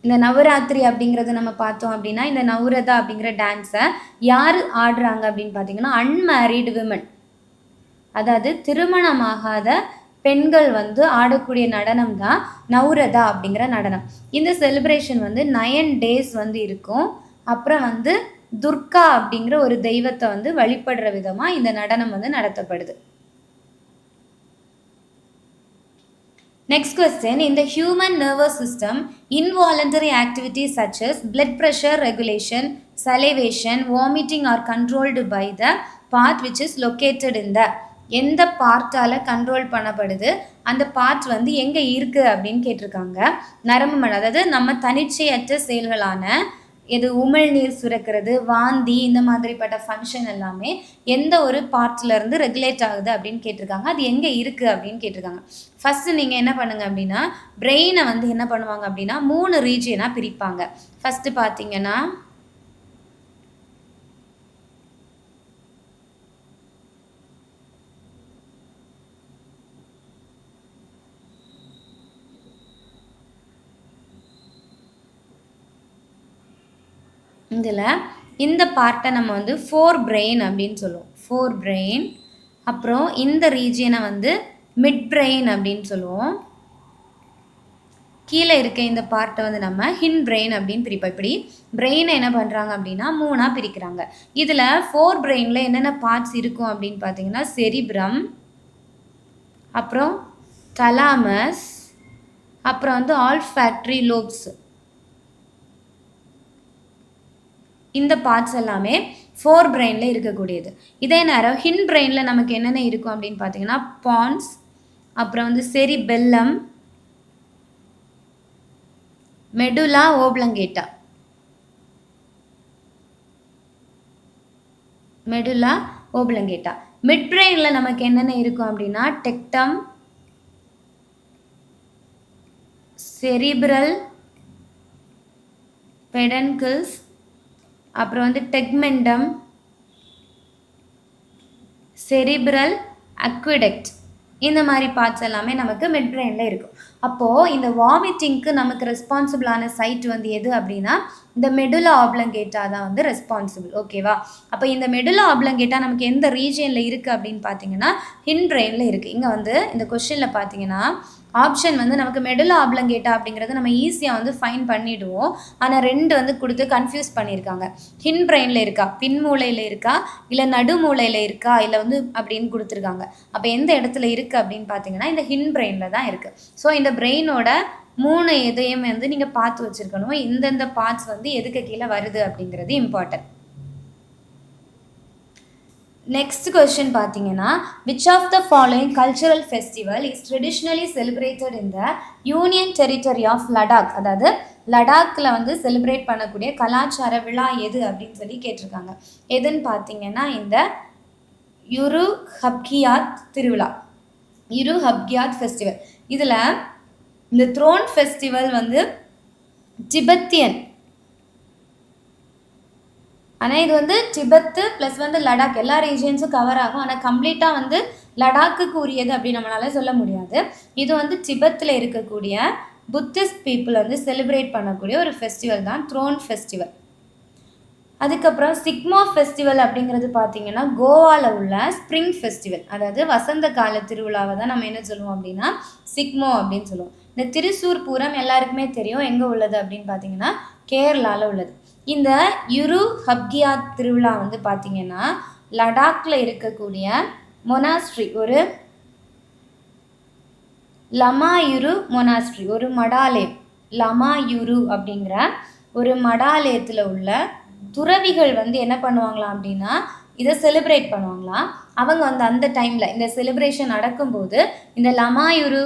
இந்த நவராத்திரி அப்படிங்கிறத நம்ம பார்த்தோம் அப்படின்னா இந்த நவ்ரதா அப்படிங்கிற டான்ஸை யார் ஆடுறாங்க அப்படின்னு பார்த்தீங்கன்னா அன்மேரிடு விமன், அதாவது திருமணமாகாத பெண்கள் வந்து ஆடக்கூடிய நடனம் தான் நவ்ரதா அப்படிங்கிற நடனம். இந்த செலிப்ரேஷன் வந்து 9 days வந்து இருக்கும். அப்புறம் வந்து துர்கா அப்படிங்கிற ஒரு தெய்வத்தை வந்து வழிபடுற விதமாக இந்த நடனம் வந்து நடத்தப்படுது. Next question, in the human nervous system, involuntary activities such as blood pressure regulation, salivation, vomiting are controlled by the part which is located in the எந்த பார்ட்டால் கண்ட்ரோல் பண்ணப்படுது, அந்த பார்ட் வந்து எங்கே இருக்குது அப்படின்னு கேட்டிருக்காங்க. நரம்பு மண்டலம், அதாவது நம்ம தனிச்சையற்ற செயல்களான இது உமிழ்நீர் சுரக்கிறது, வாந்தி, இந்த மாதிரிப்பட்ட ஃபங்க்ஷன் எல்லாமே எந்த ஒரு பார்ட்லேருந்து ரெகுலேட் ஆகுது அப்படின்னு கேட்டிருக்காங்க. அது எங்கே இருக்குது அப்படின்னு கேட்டிருக்காங்க. ஃபஸ்ட்டு நீங்கள் என்ன பண்ணுங்கள் அப்படின்னா, பிரெயினை வந்து என்ன பண்ணுவாங்க அப்படின்னா 3 ரீஜியனாக பிரிப்பாங்க. ஃபஸ்ட்டு பார்த்தீங்கன்னா இதில் இந்த பார்ட்டை நம்ம வந்து ஃபோர் பிரெயின் அப்படின்னு சொல்லுவோம். Four brain. அப்புறம் இந்த ரீஜியனை வந்து மிட் பிரெயின் அப்படின்னு சொல்லுவோம். கீழே இருக்க இந்த பார்ட்டை வந்து நம்ம ஹின் பிரெயின் அப்படின்னு பிரிப்போம். இப்படி பிரெயினை என்ன பண்ணுறாங்க அப்படின்னா 3ஆக பிரிக்கிறாங்க. இதில் ஃபோர் பிரெயினில் என்னென்ன பார்ட்ஸ் இருக்கும் அப்படின்னு பார்த்தீங்கன்னா செரிப்ரம், அப்புறம் தலாமஸ், அப்புறம் வந்து ஆல்ஃபேக்டரி லோப்ஸ். இந்த பார்ட்ஸ் எல்லாமே ஃபோர் பிரெயினில் இருக்கக்கூடியது. இதே நேரம் ஹின் பிரெயினில் நமக்கு என்னென்ன இருக்கும் அப்படின்னு பார்த்தீங்கன்னா பான்ஸ், அப்புறம் வந்து செரிபெல்லம், மெடுலா ஓப்லங்கேட்டா. மெடுலா ஓப்லங்கேட்டா. மிட் பிரெயினில் நமக்கு என்னென்ன இருக்கும் அப்படின்னா டெக்டம், செரிப்ரல் பெடன்கிள்ஸ், அப்புறம் வந்து டெக்மெண்டம், செரிப்ரல் அக்விடெக்ட். இந்த மாதிரி பார்ட்ஸ் எல்லாமே நமக்கு மிட் பிரெயினில் இருக்கும். அப்போது இந்த வாமிட்டிங்க்கு நமக்கு ரெஸ்பான்சிபிளான சைட் வந்து எது அப்படின்னா இந்த மெடுலா ஆப்லங்கேட்டா தான் வந்து ரெஸ்பான்சிபிள். ஓகேவா? அப்போ இந்த மெடுலா ஆப்லங்கேட்டா நமக்கு எந்த ரீஜியனில் இருக்குது அப்படின்னு பார்த்தீங்கன்னா ஹின் பிரெயினில் இருக்குது. இங்கே வந்து இந்த கொஸ்டினில் பார்த்தீங்கன்னா ஆப்ஷன் வந்து நமக்கு மெடுலா ஆப்லங்கேட்டா அப்படிங்கிறது நம்ம ஈஸியாக வந்து ஃபைன் பண்ணிவிடுவோம். ஆனால் 2 வந்து கொடுத்து கன்ஃபியூஸ் பண்ணியிருக்காங்க. ஹின் பிரெயினில் இருக்கா, பின் மூளையில் இருக்கா, இல்லை நடுமூளையில் இருக்கா, இல்லை வந்து அப்படின்னு கொடுத்துருக்காங்க. அப்போ எந்த இடத்துல இருக்குது அப்படின்னு பார்த்தீங்கன்னா இந்த ஹின் பிரெயினில் தான் இருக்குது. ஸோ இந்த பிரெயினோட 3 இதையும் வந்து நீங்கள் பார்த்து வச்சுருக்கணும். எந்தெந்த பார்ட்ஸ் வந்து எதுக்கு கீழே வருது அப்படிங்கிறது இம்பார்ட்டன்ட். நெக்ஸ்ட் கொஸ்டின் பார்த்தீங்கன்னா which of the following cultural festival is traditionally celebrated in the union territory of Ladakh. அதாவது லடாக்கில் வந்து செலிப்ரேட் பண்ணக்கூடிய கலாச்சார விழா எது அப்படின்னு சொல்லி கேட்டிருக்காங்க. எதுன்னு பார்த்தீங்கன்னா இந்த யுரு ஹப்கியாத் திருவிழா, யுரு ஹப்கியாத் ஃபெஸ்டிவல். இதில் இந்த த்ரோன் ஃபெஸ்டிவல் வந்து டிபெத்தியன், ஆனால் இது வந்து டிபெத்து ப்ளஸ் வந்து லடாக் எல்லா ரீஜியன்ஸும் கவர் ஆகும். ஆனால் கம்ப்ளீட்டாக வந்து லடாக்குக்கு உரியது அப்படின்னு நம்மளால சொல்ல முடியாது. இது வந்து டிபெத்தில் இருக்கக்கூடிய புத்திஸ்ட் பீப்புள் வந்து செலிப்ரேட் பண்ணக்கூடிய ஒரு ஃபெஸ்டிவல் தான் த்ரோன் ஃபெஸ்டிவல். அதுக்கப்புறம் சிக்மோ ஃபெஸ்டிவல் அப்படிங்கிறது பார்த்தீங்கன்னா கோவாவில் உள்ள ஸ்ப்ரிங் ஃபெஸ்டிவல், அதாவது வசந்த கால திருவிழாவை தான் நம்ம என்ன சொல்லுவோம் அப்படின்னா சிக்மோ அப்படின்னு சொல்லுவோம். இந்த திருசூர் பூரம் எல்லாருக்குமே தெரியும் எங்கே உள்ளது அப்படின்னு பார்த்தீங்கன்னா கேரளாவில் உள்ளது. இந்த யுரு ஹப்கியாத் திருவிழா வந்து பார்த்தீங்கன்னா லடாக்கில் இருக்கக்கூடிய மொனாஸ்ட்ரி, ஒரு லமாயுரு மொனாஸ்ட்ரி, ஒரு மடாலயம், லமாயுரு அப்படிங்கிற ஒரு மடாலயத்தில் உள்ள துறவிகள் வந்து என்ன பண்ணுவாங்களாம் அப்படின்னா இதை செலிப்ரேட் பண்ணுவாங்களாம். அவங்க வந்து அந்த டைமில் இந்த செலிப்ரேஷன் நடக்கும்போது இந்த லமாயுரு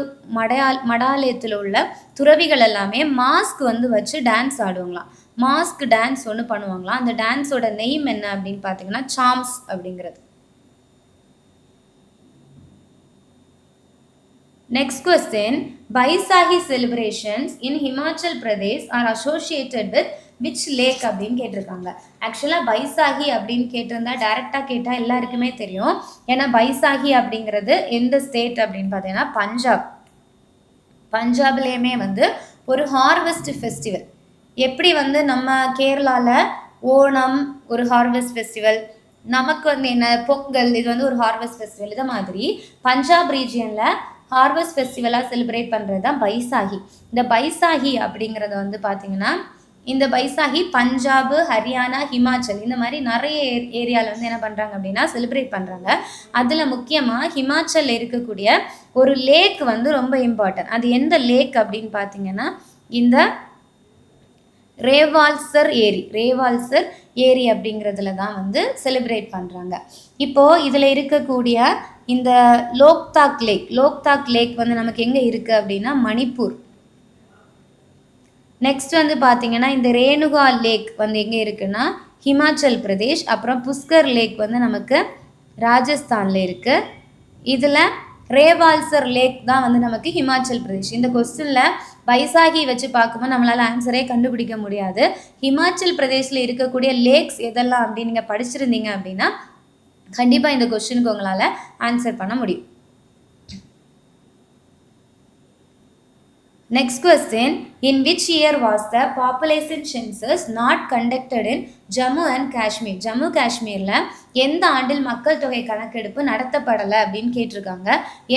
மடாலயத்தில் உள்ள துறவிகள் எல்லாமே மாஸ்க் வந்து வச்சு டான்ஸ் ஆடுவாங்களாம். மாஸ்க் டான்ஸ் ஒன்று பண்ணுவாங்களாம். அந்த டான்ஸோட நெய்ம் என்ன அப்படின்னு பார்த்தீங்கன்னா சாம்ஸ் அப்படிங்கிறது. Next question, Baisakhi celebrations in Himachal Pradesh are associated with which lake அப்படின்னு கேட்டிருக்காங்க. ஆக்சுவலாக பைசாகி அப்படின்னு கேட்டிருந்தா டைரெக்டாக கேட்டால் எல்லாருக்குமே தெரியும். ஏன்னா பைசாகி அப்படிங்கிறது எந்த ஸ்டேட் அப்படின்னு பார்த்தீங்கன்னா பஞ்சாப். பஞ்சாப்லேயுமே வந்து ஒரு ஹார்வெஸ்ட் ஃபெஸ்டிவல். எப்படி வந்து நம்ம கேரளாவில் ஓணம் ஒரு ஹார்வெஸ்ட் ஃபெஸ்டிவல், நமக்கு வந்து என்ன பொங்கல், இது வந்து ஒரு ஹார்வெஸ்ட் ஃபெஸ்டிவல். இதை மாதிரி பஞ்சாப் ரீஜியனில் ஹார்வெஸ்ட் ஃபெஸ்டிவலாக செலிப்ரேட் பண்ணுறது தான் பைசாகி. இந்த பைசாகி அப்படிங்கிறது வந்து பார்த்திங்கன்னா இந்த பைசாகி பஞ்சாப், ஹரியானா, ஹிமாச்சல் இந்த மாதிரி நிறைய ஏரியாவில் வந்து என்ன பண்ணுறாங்க அப்படின்னா செலிப்ரேட் பண்ணுறாங்க. அதில் முக்கியமாக ஹிமாச்சலில் இருக்கக்கூடிய ஒரு லேக் வந்து ரொம்ப இம்பார்ட்டன்ட். அது எந்த லேக் அப்படின்னு பார்த்தீங்கன்னா இந்த ரேவால்சர் ஏரி அப்படிங்கிறதுல தான் வந்து செலிப்ரேட் பண்ணுறாங்க. இப்போது இதில் இருக்கக்கூடிய இந்த லோக்தாக் லேக் வந்து நமக்கு எங்கே இருக்குது அப்படின்னா மணிப்பூர். நெக்ஸ்ட் வந்து பார்த்தீங்கன்னா இந்த ரேணுகா லேக் வந்து எங்கே இருக்குன்னா ஹிமாச்சல் பிரதேஷ். அப்புறம் புஷ்கர் லேக் வந்து நமக்கு ராஜஸ்தானில் இருக்குது. இதில் ரேவால்சர் லேக் தான் வந்து நமக்கு ஹிமாச்சல் பிரதேஷ். இந்த கொஸ்டினில் பைசாகி வச்சு பார்க்கும்போது நம்மளால் ஆன்சரே கண்டுபிடிக்க முடியாது. ஹிமாச்சல் பிரதேஷில் இருக்கக்கூடிய லேக்ஸ் எதெல்லாம் அப்படின்னு நீங்கள் படிச்சிருந்தீங்க அப்படின்னா கண்டிப்பாக இந்த கொஸ்டினுக்கு உங்களால் ஆன்சர் பண்ண முடியும். Next question, in which year was the population census not conducted in Jammu and Kashmir? Jammu காஷ்மீரில் எந்த ஆண்டில் மக்கள் தொகை கணக்கெடுப்பு நடத்தப்படலை அப்படின்னு கேட்டிருக்காங்க.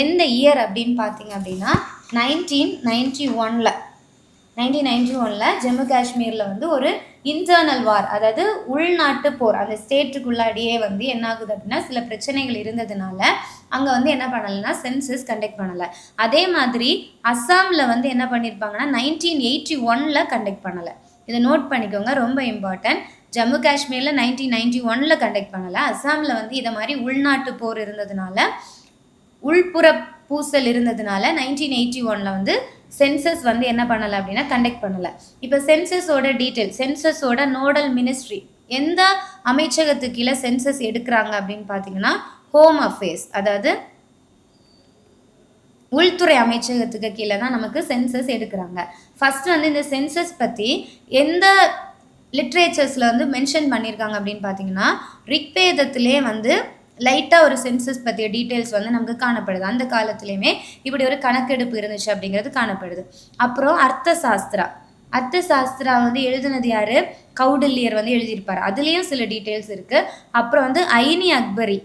எந்த இயர் அப்படின்னு பார்த்தீங்க அப்படின்னா 1991 ஜம்மு காஷ்மீரில் வந்து ஒரு இன்டர்னல் வார், அதாவது உள்நாட்டு போர், அந்த ஸ்டேட்டுக்குள்ளாடியே வந்து என்ன ஆகுது அப்படின்னா சில பிரச்சனைகள் இருந்ததுனால அங்கே வந்து என்ன பண்ணலைன்னா சென்சஸ் கண்டக்ட் பண்ணலை. அதே மாதிரி அஸ்ஸாமில் வந்து என்ன பண்ணியிருப்பாங்கன்னா 1981 கண்டக்ட் பண்ணலை. இதை நோட் பண்ணிக்கோங்க, ரொம்ப இம்பார்ட்டன்ட். ஜம்மு காஷ்மீரில் 1991 கண்டக்ட் பண்ணலை. அஸ்ஸாமில் வந்து இதை மாதிரி உள்நாட்டு போர் இருந்ததுனால, உள்புற பூசல் இருந்ததுனால 1981 வந்து சென்சஸ் வந்து என்ன பண்ணலை அப்படின்னா கண்டக்ட் பண்ணலை. இப்போ சென்சஸோட டீட்டெயில், சென்சஸோட நோடல் மினிஸ்ட்ரி எந்த அமைச்சகத்துக்கு கீழே சென்சஸ் எடுக்கிறாங்க அப்படின்னு பார்த்தீங்கன்னா ஹோம் அஃபேர்ஸ், அதாவது உள்துறை அமைச்சகத்துக்கு கீழே தான் நமக்கு சென்சஸ் எடுக்கிறாங்க. ஃபர்ஸ்ட் வந்து இந்த சென்சஸ் பற்றி எந்த லிட்ரேச்சர்ஸில் வந்து மென்ஷன் பண்ணியிருக்காங்க அப்படின்னு பார்த்தீங்கன்னா ரிக்வேதத்திலே வந்து லைட்டாக ஒரு சென்சஸ் பற்றிய டீட்டெயில்ஸ் வந்து நமக்கு காணப்படுது. அந்த காலத்துலேயுமே இப்படி ஒரு கணக்கெடுப்பு இருந்துச்சு அப்படிங்கிறது காணப்படுது. அப்புறம் அர்த்த சாஸ்திரா வந்து எழுதினது யார்? கௌடில்யர் வந்து எழுதியிருப்பார். அதுலேயும் சில டீட்டெயில்ஸ் இருக்குது. அப்புறம் வந்து ஐனி அக்பரி,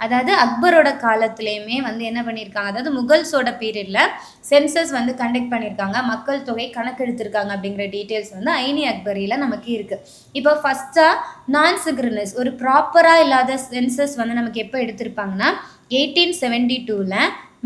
அதாவது அக்பரோட காலத்துலேயுமே வந்து என்ன பண்ணியிருக்காங்க, அதாவது முகல்ஸோட பீரியடில் சென்சஸ் வந்து கண்டக்ட் பண்ணியிருக்காங்க, மக்கள் தொகை கணக்கெடுத்திருக்காங்க அப்படிங்கிற டீட்டெயில்ஸ் வந்து ஐனி அக்பரியில் நமக்கு இருக்குது. இப்போ ஃபஸ்ட்டாக நான் சிங்க்ரனஸ் ஒரு ப்ராப்பராக இல்லாத சென்சஸ் வந்து நமக்கு எப்போ எடுத்திருப்பாங்கன்னா 1872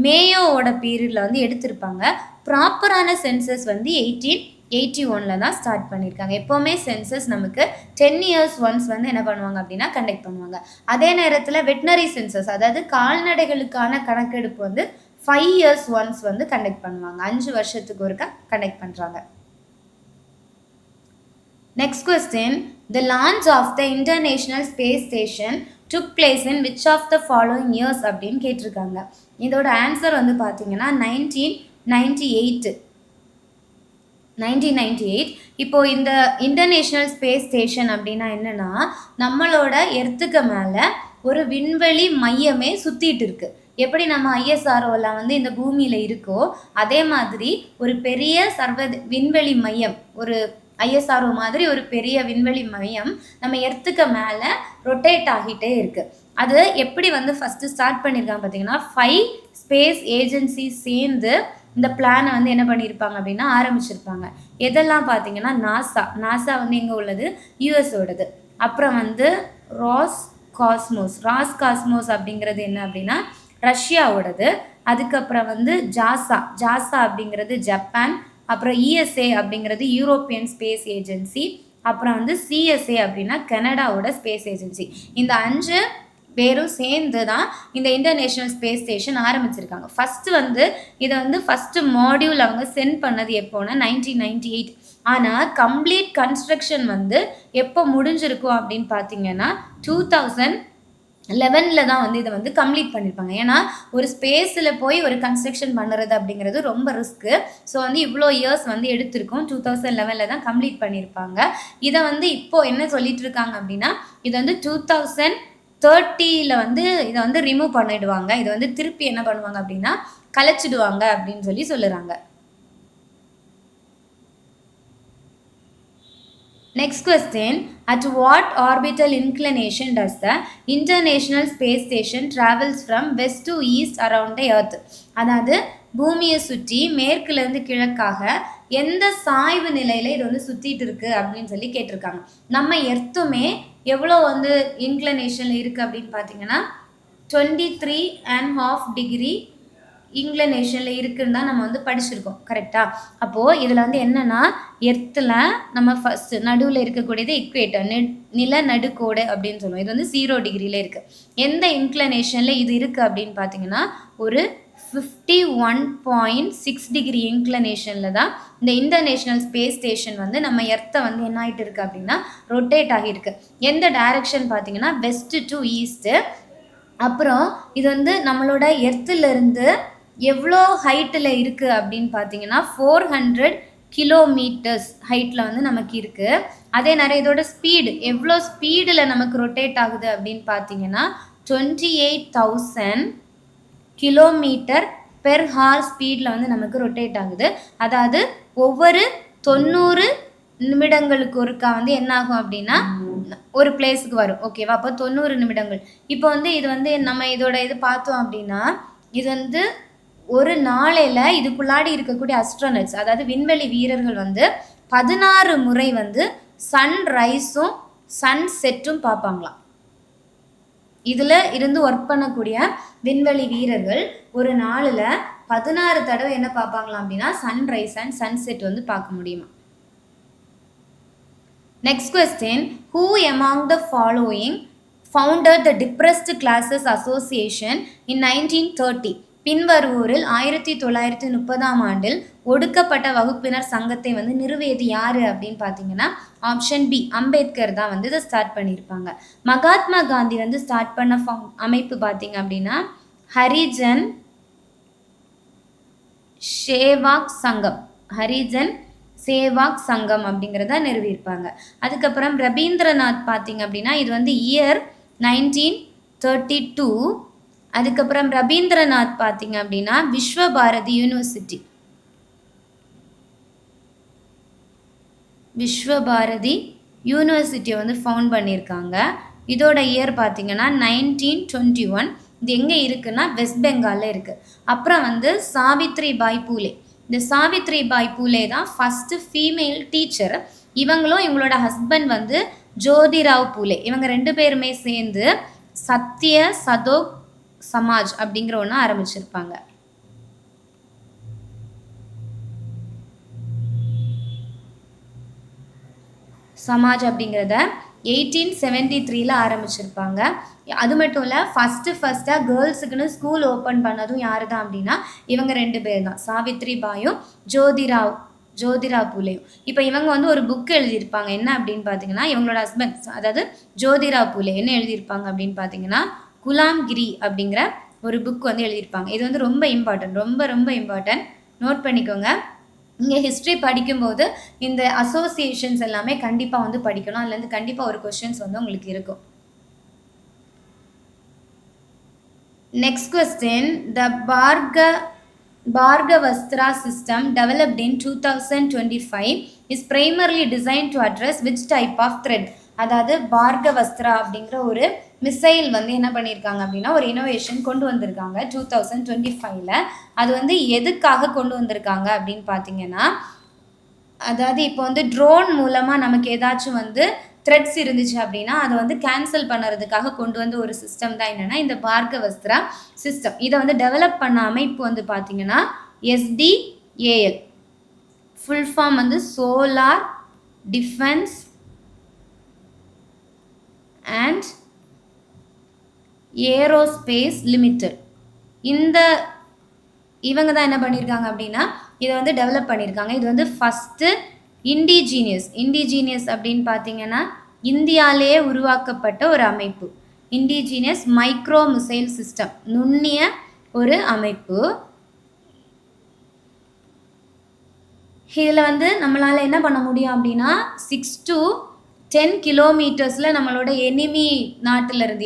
மேயோவோட பீரியடில் வந்து எடுத்திருப்பாங்க. ப்ராப்பரான சென்சஸ் வந்து 1881 தான் ஸ்டார்ட் பண்ணியிருக்காங்க. எப்போவுமே சென்சஸ் நமக்கு 10 years ஒன்ஸ் வந்து என்ன பண்ணுவாங்க அப்படின்னா கண்டக்ட் பண்ணுவாங்க. அதே நேரத்தில் வெட்டினரி சென்சஸ், அதாவது கால்நடைகளுக்கான கணக்கெடுப்பு வந்து 5 years ஒன்ஸ் வந்து கண்டக்ட் பண்ணுவாங்க. 5 வருஷத்துக்கு ஒருக்கா கண்டக்ட் பண்ணுறாங்க. Next question, the launch of the International Space Station took place in which of the following years அப்படின்னு கேட்டிருக்காங்க. இதோட ஆன்சர் வந்து பார்த்தீங்கன்னா 1998. இப்போது இந்த இன்டர்நேஷ்னல் ஸ்பேஸ் ஸ்டேஷன் அப்படின்னா என்னென்னா நம்மளோட எர்த்துக்கு மேலே ஒரு விண்வெளி மையமே சுற்றிட்டு இருக்கு. எப்படி நம்ம ISROலாம் வந்து இந்த பூமியில் இருக்கோ அதே மாதிரி ஒரு பெரிய விண்வெளி மையம், ஒரு ISRO மாதிரி ஒரு பெரிய விண்வெளி மையம் நம்ம எர்த்துக்கு மேலே ரொட்டேட் ஆகிட்டே இருக்குது. அது எப்படி வந்து ஃபஸ்ட்டு ஸ்டார்ட் பண்ணியிருக்காங்க பார்த்தீங்கன்னா 5 ஸ்பேஸ் ஏஜென்சி சேர்ந்து இந்த பிளானை வந்து என்ன பண்ணியிருப்பாங்க அப்படின்னா ஆரம்பிச்சிருப்பாங்க. எதெல்லாம் பார்த்தீங்கன்னா நாசா வந்து எங்கே உள்ளது? யூஎஸோடது. அப்புறம் வந்து ராஸ் காஸ்மோஸ் அப்படிங்கிறது என்ன அப்படின்னா ரஷ்யாவோடது. அதுக்கப்புறம் வந்து ஜாசா அப்படிங்கிறது ஜப்பான். அப்புறம் ESA அப்படிங்கிறது யூரோப்பியன் ஸ்பேஸ் ஏஜென்சி. அப்புறம் வந்து CSA அப்படின்னா கனடாவோட ஸ்பேஸ் ஏஜென்சி. இந்த 5 பேரும் சேர்ந்து தான் இந்த இன்டர்நேஷ்னல் ஸ்பேஸ் ஸ்டேஷன் ஆரம்பிச்சிருக்காங்க. ஃபஸ்ட்டு மாடியூல் அவங்க சென்ட் பண்ணது எப்போன்னா 1998. ஆனால் கம்ப்ளீட் கன்ஸ்ட்ரக்ஷன் வந்து எப்போ முடிஞ்சிருக்கும் அப்படின்னு பார்த்தீங்கன்னா 2011 தான் வந்து இதை வந்து கம்ப்ளீட் பண்ணியிருப்பாங்க. ஏன்னா ஒரு ஸ்பேஸில் போய் ஒரு கன்ஸ்ட்ரக்ஷன் பண்ணுறது அப்படிங்கிறது ரொம்ப ரிஸ்க்கு. ஸோ வந்து இவ்வளோ இயர்ஸ் வந்து எடுத்திருக்கோம். 2011 தான் கம்ப்ளீட் பண்ணியிருப்பாங்க. இதை வந்து இப்போது என்ன சொல்லிட்டு இருக்காங்க அப்படின்னா இதை வந்து 2030 வந்து இதை வந்து ரிமூவ் பண்ணிடுவாங்க. இதை வந்து திருப்பி என்ன பண்ணுவாங்க அப்படின்னா கலைச்சிடுவாங்க அப்படின்னு சொல்லுறாங்க. Next question, at what orbital inclination does the International Space Station travels from west to east around the earth? அதாவது பூமியை சுற்றி மேற்குலேருந்து கிழக்காக எந்த சாய்வு நிலையில் இது வந்து சுற்றிட்டு இருக்கு அப்படின்னு சொல்லி கேட்டிருக்காங்க. நம்ம எர்த்துமே எவ்வளோ வந்து இன்க்ளனேஷனில் இருக்குது அப்படின்னு பார்த்தீங்கன்னா 23.5 டிகிரி இன்க்ளனேஷனில் இருக்குன்னு தான் நம்ம வந்து படிச்சிருக்கோம். கரெக்டாக? அப்போது இதில் வந்து என்னென்னா எர்த்தில் நம்ம ஃபஸ்ட்டு நடுவில் இருக்கக்கூடியது இக்வேட்டர், நில நடுக்கோடு அப்படின்னு சொல்லுவோம். இது வந்து 0 டிகிரியில் இருக்குது. எந்த இன்க்ளனேஷனில் இது இருக்குது அப்படின்னு பார்த்தீங்கன்னா ஒரு 51.6 டிகிரி இன்க்ளனேஷனில் தான் இந்த இன்டர்நேஷ்னல் ஸ்பேஸ் ஸ்டேஷன் வந்து நம்ம எர்த்தை வந்து என்ன ஆகிட்டு இருக்குது அப்படின்னா ரொட்டேட் ஆகியிருக்கு. எந்த டைரக்ஷன் பார்த்தீங்கன்னா வெஸ்ட்டு டு ஈஸ்ட்டு. அப்புறம் இது வந்து நம்மளோட எர்த்திலிருந்து எவ்வளோ ஹைட்டில் இருக்குது அப்படின்னு பார்த்தீங்கன்னா 400 கிலோமீட்டர்ஸ் ஹைட்டில் வந்து நமக்கு இருக்குது. அதே நேரம் இதோட ஸ்பீடு எவ்வளோ ஸ்பீடில் நமக்கு ரொட்டேட் ஆகுது அப்படின்னு பார்த்தீங்கன்னா 28,000 கிலோமீட்டர் பெர் ஹார் ஸ்பீடில் வந்து நமக்கு ரொட்டேட் ஆகுது. அதாவது ஒவ்வொரு 90 நிமிடங்களுக்கு ஒருக்கா வந்து என்ன ஆகும் அப்படின்னா ஒரு பிளேஸுக்கு வரும். ஓகேவா? அப்போ 90 நிமிடங்கள். இப்போ வந்து இது வந்து நம்ம இதோட இது பார்த்தோம் அப்படின்னா இது வந்து ஒரு நாளையில் இதுக்குள்ளாடி இருக்கக்கூடிய அஸ்ட்ரோனட்ஸ், அதாவது விண்வெளி வீரர்கள் வந்து 16 முறை வந்து சன்ரைஸும் சன்செட்டும் பார்ப்பாங்களாம். இதில் இருந்து ஒர்க் பண்ணக்கூடிய விண்வெளி வீரர்கள் ஒரு நாளில் 16 தடவை என்ன பார்ப்பாங்களாம் அப்படின்னா சன்ரைஸ் அண்ட் சன்செட் வந்து பார்க்க முடியுமா. Next question, who among the following founded the Depressed Classes Association in 1930? பின்வருவோரில் 1930ஆம் ஆண்டில் ஒடுக்கப்பட்ட வகுப்பினர் சங்கத்தை வந்து நிறுவியது யாரு அப்படின்னு பார்த்தீங்கன்னா ஆப்ஷன் பி அம்பேத்கர் தான் வந்து இதை ஸ்டார்ட் பண்ணியிருப்பாங்க. மகாத்மா காந்தி வந்து ஸ்டார்ட் பண்ண அமைப்பு பார்த்தீங்க அப்படின்னா ஹரிஜன் சேவாக் சங்கம், ஹரிஜன் சேவாக் சங்கம் அப்படிங்கிறத நிறுவியிருப்பாங்க. அதுக்கப்புறம் ரவீந்திரநாத் பார்த்தீங்க அப்படின்னா இது வந்து இயர் 1932. அதுக்கப்புறம் ரவீந்திரநாத் பார்த்தீங்க அப்படின்னா விஸ்வபாரதி யூனிவர்சிட்டியை வந்து ஃபவுண்ட் பண்ணியிருக்காங்க. இதோட இயர் பார்த்தீங்கன்னா 1921. இது எங்கே இருக்குன்னா வெஸ்ட் பெங்காலில் இருக்குது. அப்புறம் வந்து சாவித்ரிபாய் பூலே, இந்த சாவித்ரிபாய் பூலே தான் ஃபஸ்ட்டு ஃபீமேல் டீச்சர். இவங்களும் இவங்களோட ஹஸ்பண்ட் வந்து ஜோதிராவ் பூலே, இவங்க 2 பேருமே சேர்ந்து சத்ய சதோக் சமாஜ் அப்படிங்கிற ஒன்று ஆரம்பிச்சிருப்பாங்க. சமாஜ் அப்படிங்கிறத 1873 ஆரம்பிச்சிருப்பாங்க. அது மட்டும் இல்லை ஃபஸ்ட்டாக கேர்ள்ஸுக்குன்னு ஸ்கூல் ஓப்பன் பண்ணதும் யார் தான் அப்படின்னா இவங்க 2 பேர் தான், சாவித்ரிபாயும் ஜோதிராவ் பூலேயும். இப்போ இவங்க வந்து ஒரு புக் எழுதியிருப்பாங்க. என்ன அப்படின்னு பார்த்தீங்கன்னா இவங்களோட ஹஸ்பண்ட் அதாவது ஜோதிராவ் பூலே என்ன எழுதியிருப்பாங்க அப்படின்னு பார்த்தீங்கன்னா குலாம்கிரி அப்படிங்கிற ஒரு புக் வந்து எழுதியிருப்பாங்க. இது வந்து ரொம்ப இம்பார்ட்டன்ட், நோட் பண்ணிக்கோங்க. இங்கே ஹிஸ்ட்ரி படிக்கும்போது இந்த அசோசியேஷன்ஸ் எல்லாமே கண்டிப்பாக வந்து படிக்கணும். அதுலேருந்து கண்டிப்பாக ஒரு கொஸ்டின்ஸ் வந்து உங்களுக்கு இருக்கும். Next question, the Bhargavastra system developed in 2025 is primarily designed to address which type of threat? அதாவது பார்கவஸ்திரா அப்படிங்கிற ஒரு மிசைல் வந்து என்ன பண்ணியிருக்காங்க அப்படின்னா ஒரு இனோவேஷன் கொண்டு வந்திருக்காங்க 2025. அது வந்து எதுக்காக கொண்டு வந்திருக்காங்க அப்படின்னு பார்த்தீங்கன்னா அதாவது இப்போ வந்து ட்ரோன் மூலமாக நமக்கு ஏதாச்சும் வந்து த்ரெட்ஸ் இருந்துச்சு அப்படின்னா அதை வந்து கேன்சல் பண்ணுறதுக்காக கொண்டு வந்த ஒரு சிஸ்டம் தான் என்னென்னா இந்த பார்கவஸ்திரா சிஸ்டம். இதை வந்து டெவலப் பண்ண அமைப்பு வந்து பார்த்திங்கன்னா SDAL, ஃபுல் ஃபார்ம் வந்து solar defence and aerospace limited. இவங்க தான் என்ன பண்ணியிருக்காங்க அப்படின்னா இதை வந்து டெவலப் பண்ணியிருக்காங்க. இது வந்து ஃபஸ்ட்டு இண்டிஜீனியஸ் அப்படின்னு பார்த்தீங்கன்னா இந்தியாவிலேயே உருவாக்கப்பட்ட ஒரு அமைப்பு. இண்டிஜீனியஸ் மைக்ரோ மிசைல் சிஸ்டம், நுண்ணிய ஒரு அமைப்பு. இதில் வந்து நம்மளால் என்ன பண்ண முடியும் அப்படின்னா 6 to 10 கிலோமீட்டர்ஸில் நம்மளோட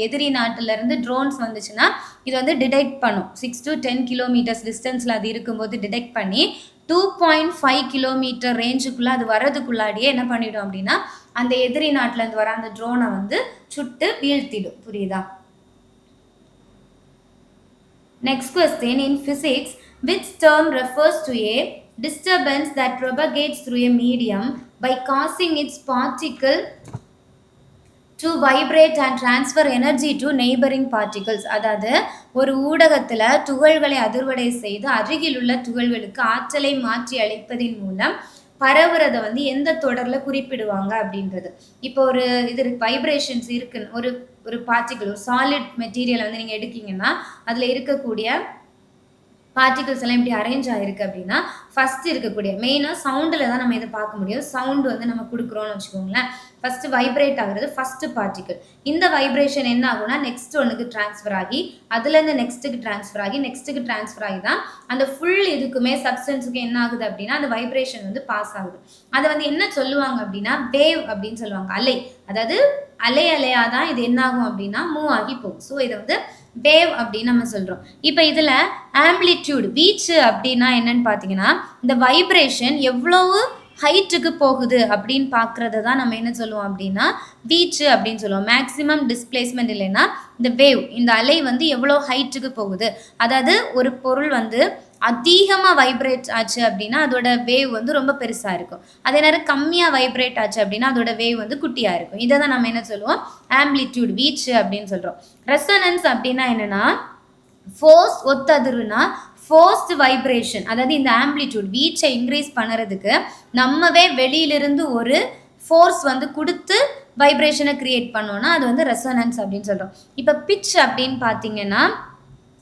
எதிரி நாட்டிலேருந்து ட்ரோன்ஸ் வந்துச்சுன்னா இது வந்து டிடெக்ட் பண்ணும். 6 to 10 கிலோமீட்டர்ஸ் டிஸ்டன்ஸில் அது இருக்கும்போது டிடெக்ட் பண்ணி 2.5 கிலோமீட்டர் ரேஞ்சுக்குள்ளே அது வர்றதுக்குள்ளாடியே என்ன பண்ணிடும் அப்படின்னா அந்த எதிரி நாட்டிலேருந்து வர அந்த ட்ரோனை வந்து சுட்டு வீழ்த்திடும். புரியுதா? Next question, in physics which term refers to a disturbance that propagates through a medium by causing its particle to vibrate and transfer energy to neighboring particles. அதாவது ஒரு ஊடகத்தில் துகள்களை அதிர்வடை செய்து அருகிலுள்ள துகள்களுக்கு ஆற்றலை மாற்றி அளிப்பதின் மூலம் பரவுறதை வந்து எந்த தொடரில் குறிப்பிடுவாங்க அப்படின்றது. இப்போ ஒரு இது வைப்ரேஷன்ஸ் இருக்குன்னு ஒரு ஒரு பார்ட்டிகிள் ஒரு சாலிட் மெட்டீரியலை வந்து நீங்கள் எடுக்கீங்கன்னா அதில் இருக்கக்கூடிய பார்ட்டிகல்ஸ் எல்லாம் எப்படி அரேஞ்ச் ஆகிருக்கு அப்படின்னா ஃபஸ்ட்டு இருக்கக்கூடிய மெயினாக சவுண்டில் தான் நம்ம இதை பார்க்க முடியும். சவுண்டு வந்து நம்ம கொடுக்குறோன்னு வச்சுக்கோங்களேன். ஃபஸ்ட்டு வைப்ரேட் ஆகுறது ஃபஸ்ட்டு பார்ட்டிகிள். இந்த வைப்ரேஷன் என்ன ஆகும்னா நெக்ஸ்ட் ஒன்றுக்கு ட்ரான்ஸ்ஃபர் ஆகி அதுலேருந்து நெக்ஸ்ட்டுக்கு ட்ரான்ஸ்ஃபர் ஆகி நெக்ஸ்ட்டுக்கு ட்ரான்ஸ்ஃபர் ஆகி தான் அந்த ஃபுல் இதுக்குமே சப்ஸ்டன்ஸுக்கு என்ன ஆகுது அப்படின்னா அந்த வைப்ரேஷன் வந்து பாஸ் ஆகுது. அதை வந்து என்ன சொல்லுவாங்க அப்படின்னா வேவ் அப்படின்னு சொல்லுவாங்க. அலை, அதாவது அலையாக தான் இது என்ன ஆகும் அப்படின்னா மூவ் ஆகி போகும். ஸோ இதை வந்து வேவ் அப்படின்னு நம்ம சொல்கிறோம். இப்போ இதில் ஆம்ப்ளிடியூட் வீச்சு அப்படின்னா என்னன்னு பார்த்தீங்கன்னா இந்த வைப்ரேஷன் எவ்வளவு ஹைட்டுக்கு போகுது அப்படின்னு பார்க்குறத தான் நம்ம என்ன சொல்லுவோம் அப்படின்னா வீச்சு அப்படின்னு சொல்லுவோம். மேக்ஸிமம் டிஸ்பிளேஸ்மெண்ட் இல்லைன்னா இந்த வேவ் இந்த அலை வந்து எவ்வளோ ஹைட்டுக்கு போகுது, அதாவது ஒரு பொருள் வந்து அதிகமாக வைப்ரேட் ஆச்சு அப்படின்னா அதோட வேவ் வந்து ரொம்ப பெருசாக இருக்கும். அதே நேரம் கம்மியாக வைப்ரேட் ஆச்சு அப்படின்னா அதோட வேவ் வந்து குட்டியாக இருக்கும். இதை தான் நம்ம என்ன சொல்லுவோம் ஆம்ப்ளிடியூட் வீச்சு அப்படின்னு சொல்கிறோம். ரெசோனன்ஸ் அப்படின்னா என்னென்னா ஃபோர்ஸ் ஒத்ததிர்வுனா ஃபோர்ஸ்ட் வைப்ரேஷன், அதாவது இந்த ஆம்ப்ளிடியூட் வீச்சை இன்க்ரீஸ் பண்ணுறதுக்கு நம்மவே வெளியிலிருந்து ஒரு ஃபோர்ஸ் வந்து கொடுத்து வைப்ரேஷனை க்ரியேட் பண்ணோன்னா அது வந்து ரெசோனன்ஸ் அப்படின்னு சொல்கிறோம். இப்போ பிட்ச் அப்படின்னு பார்த்தீங்கன்னா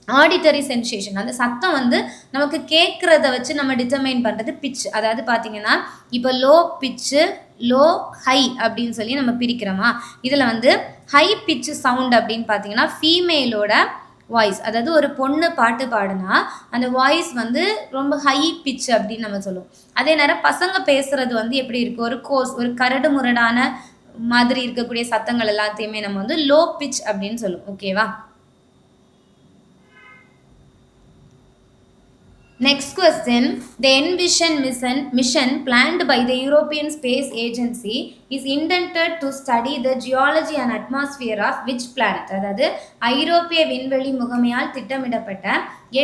ஆடிட்டரி சென்சேஷன், அந்த சத்தம் வந்து நமக்கு கேட்குறத வச்சு நம்ம டிட்டர்மைன் பண்ணுறது பிட்ச். அதாவது பார்த்தீங்கன்னா இப்போ லோ பிட்ச்சு லோ ஹை அப்படின்னு சொல்லி நம்ம பிரிக்கிறோமா. இதில் வந்து ஹை பிட்ச் சவுண்ட் அப்படின்னு பார்த்தீங்கன்னா ஃபீமேலோட வாய்ஸ், அதாவது ஒரு பொண்ணு பாட்டு பாடுனா அந்த வாய்ஸ் வந்து ரொம்ப ஹை பிட்ச் அப்படின்னு நம்ம சொல்லுவோம். அதே நேரம் பசங்க பேசுறது வந்து எப்படி இருக்கும், ஒரு கோர்ஸ் ஒரு கரடு முரடான மாதிரி இருக்கக்கூடிய சத்தங்கள் எல்லாத்தையுமே நம்ம வந்து லோ பிட்ச் அப்படின்னு சொல்லுவோம். ஓகேவா. Next question, the ENVISION mission planned by the European Space Agency is intended to study the geology and atmosphere of which planet? அதாவது ஐரோப்பிய விண்வெளி முகமையால் திட்டமிடப்பட்ட